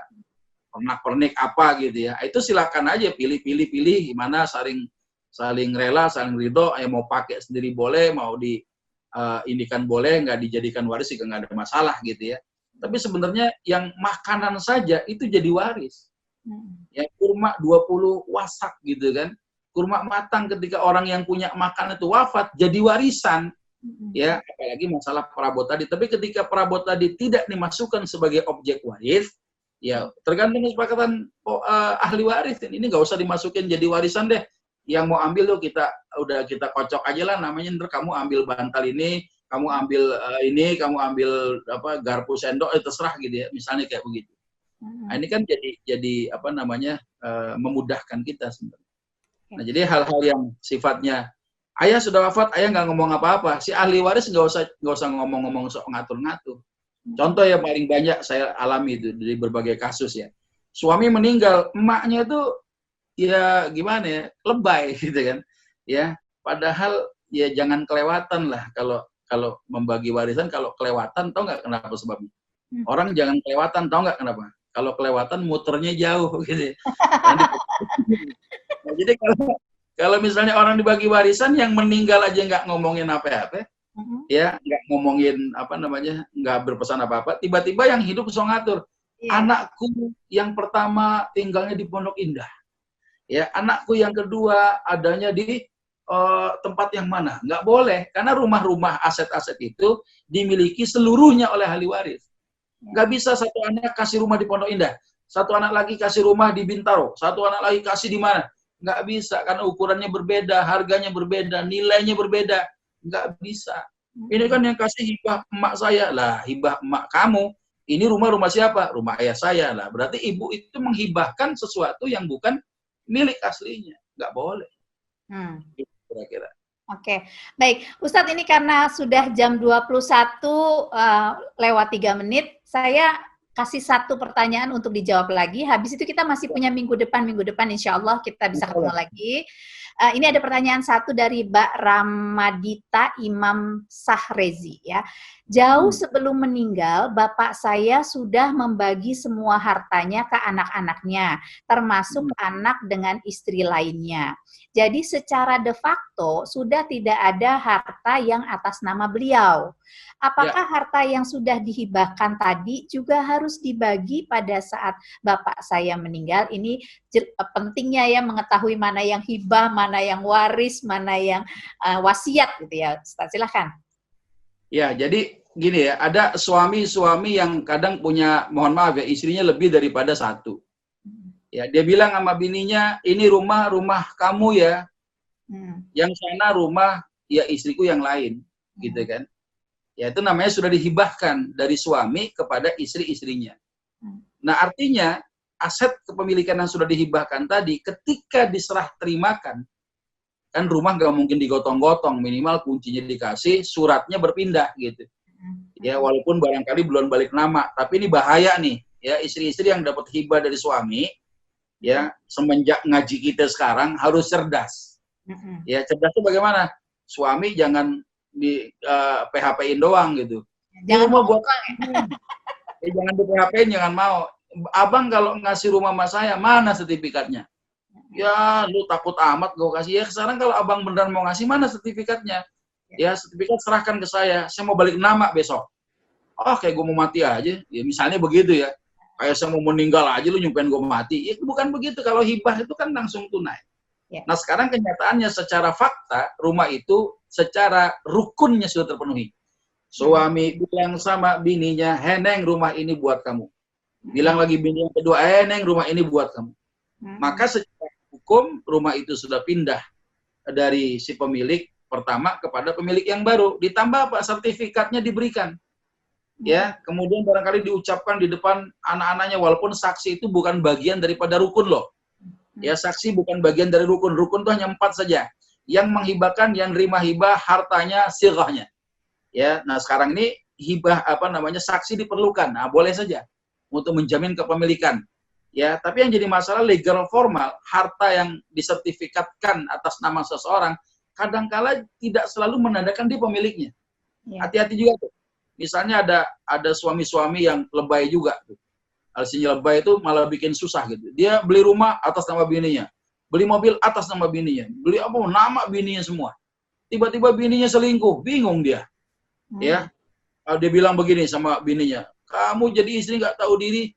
pernak-pernik apa gitu ya. Itu silakan aja pilih gimana, saling rela, saling ridho, mau pakai sendiri boleh, mau indikan boleh, nggak dijadikan waris juga nggak ada masalah gitu ya. Tapi sebenarnya yang makanan saja itu jadi waris. Ya, kurma 20 wasak gitu kan. Kurma matang ketika orang yang punya makan itu wafat jadi warisan. Ya, apalagi masalah perabot tadi. Tapi ketika perabot tadi tidak dimasukkan sebagai objek waris, ya tergantung kesepakatan ahli waris. Ini nggak usah dimasukin jadi warisan deh. Yang mau ambil tuh kita kocok aja lah namanya. Ntar kamu ambil bantal ini, kamu ambil ini, kamu ambil garpu sendok, terserah gitu ya. Misalnya kayak begitu. Nah, ini kan jadi apa namanya memudahkan kita sebenarnya. Nah, jadi hal-hal yang sifatnya ayah sudah wafat, ayah nggak ngomong apa-apa. Si ahli waris nggak usah ngomong-ngomong sok ngatur-ngatur. Contoh yang paling banyak saya alami itu dari berbagai kasus ya. Suami meninggal, emaknya itu ya gimana ya, lebay gitu kan. Ya, padahal ya jangan kelewatan lah kalau membagi warisan. Kalau kelewatan, tahu nggak kenapa sebabnya? Orang jangan kelewatan, tahu nggak kenapa? Kalau kelewatan muternya jauh gitu. Nah, jadi kalau misalnya orang dibagi warisan yang meninggal aja nggak ngomongin apa-apa, ya nggak ngomongin apa namanya, nggak berpesan apa-apa, tiba-tiba yang hidup so ngatur. Anakku yang pertama tinggalnya di Pondok Indah, ya anakku yang kedua adanya di tempat yang mana? Nggak boleh, karena rumah-rumah aset-aset itu dimiliki seluruhnya oleh ahli waris. Nggak bisa satu anak kasih rumah di Pondok Indah, satu anak lagi kasih rumah di Bintaro, satu anak lagi kasih di mana? Nggak bisa, karena ukurannya berbeda, harganya berbeda, nilainya berbeda. Nggak bisa. Ini kan yang kasih hibah emak saya. Lah, hibah emak kamu. Ini rumah siapa? Rumah ayah saya. Lah, berarti ibu itu menghibahkan sesuatu yang bukan milik aslinya. Nggak boleh. Kira-kira. Oke, baik. Ustadz, ini karena sudah jam 21 lewat 3 menit, saya kasih satu pertanyaan untuk dijawab lagi. Habis itu kita masih punya minggu depan insya Allah kita bisa ketemu lagi. Ini ada pertanyaan satu dari Mbak Ramadita Imam Sahrezi ya. Jauh sebelum meninggal, bapak saya sudah membagi semua hartanya ke anak-anaknya, termasuk anak dengan istri lainnya. Jadi secara de facto sudah tidak ada harta yang atas nama beliau. Apakah harta yang sudah dihibahkan tadi juga harus dibagi pada saat bapak saya meninggal? Ini pentingnya ya mengetahui mana yang hibah, mana yang waris, mana yang wasiat gitu ya. Ustaz, silakan. Ya, jadi gini ya, ada suami-suami yang kadang punya, mohon maaf ya, istrinya lebih daripada satu. Ya, dia bilang sama bininya, ini rumah kamu ya. Yang sana rumah ya istriku yang lain, gitu kan. Ya, itu namanya sudah dihibahkan dari suami kepada istri-istrinya. Nah, artinya aset kepemilikan yang sudah dihibahkan tadi, ketika diserah terimakan, kan rumah nggak mungkin digotong-gotong, minimal kuncinya dikasih, suratnya berpindah gitu. Ya, walaupun barangkali belum balik nama, tapi ini bahaya nih, ya istri-istri yang dapat hibah dari suami, ya semenjak ngaji kita sekarang harus cerdas. Ya, cerdasnya bagaimana? Suami jangan di PHP-in doang gitu. Jangan mau buat jangan di PHP-in, jangan mau. Abang kalau ngasih rumah sama saya, mana sertifikatnya? Ya, lu takut amat gue kasih. Ya, sekarang kalau abang beneran mau ngasih, mana sertifikatnya? Ya, sertifikat serahkan ke saya mau balik nama besok. Oh, kayak gue mau mati aja. Ya, misalnya begitu ya. Kayak saya mau meninggal aja, lu nyumpain gue mati. Ya, bukan begitu. Kalau hibah itu kan langsung tunai. Nah, sekarang kenyataannya secara fakta, rumah itu secara rukunnya sudah terpenuhi. Suami bilang sama bininya, Heneng, rumah ini buat kamu. Bilang lagi bini yang kedua, Heneng, rumah ini buat kamu. Maka secara hukum, rumah itu sudah pindah dari si pemilik pertama kepada pemilik yang baru. Ditambah apa? Sertifikatnya diberikan. Ya, kemudian barangkali diucapkan di depan anak-anaknya, walaupun saksi itu bukan bagian daripada rukun loh. Ya, saksi bukan bagian dari rukun. Rukun itu hanya 4 saja. Yang menghibahkan, yang nerima hibah, hartanya, sirahnya. Ya, nah sekarang ini hibah saksi diperlukan. Nah, boleh saja untuk menjamin kepemilikan. Ya, tapi yang jadi masalah legal formal, harta yang disertifikatkan atas nama seseorang kadangkala tidak selalu menandakan dia pemiliknya. Hati-hati juga tuh. Misalnya ada suami-suami yang lebay juga tuh. Artinya lebay itu malah bikin susah gitu. Dia beli rumah atas nama bininya, beli mobil atas nama bininya, beli apa nama bininya semua. Tiba-tiba bininya selingkuh, bingung dia. Ya, dia bilang begini sama bininya, kamu jadi istri nggak tahu diri,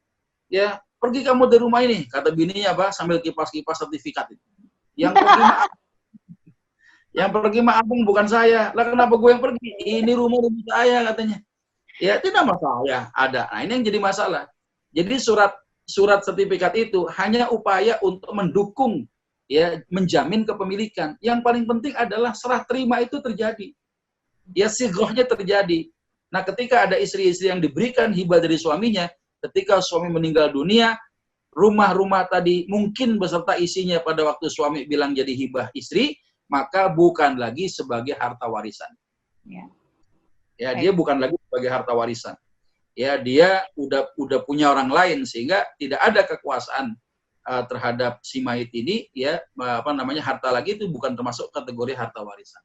ya pergi kamu dari rumah ini, kata bininya apa sambil kipas-kipas sertifikat itu. Yang pergi mah abang bukan saya. Lah kenapa gue yang pergi? Ini rumah saya katanya. Ya tidak masalah ada. Nah ini yang jadi masalah. Jadi surat sertifikat itu hanya upaya untuk mendukung, ya, menjamin kepemilikan. Yang paling penting adalah serah terima itu terjadi. Ya sighahnya terjadi. Nah ketika ada istri-istri yang diberikan hibah dari suaminya, ketika suami meninggal dunia, rumah-rumah tadi mungkin beserta isinya pada waktu suami bilang jadi hibah istri, maka bukan lagi sebagai harta warisan. Ya, dia bukan lagi sebagai harta warisan. Ya, dia udah punya orang lain sehingga tidak ada kekuasaan terhadap si mayit ini, ya, harta lagi itu bukan termasuk kategori harta warisan.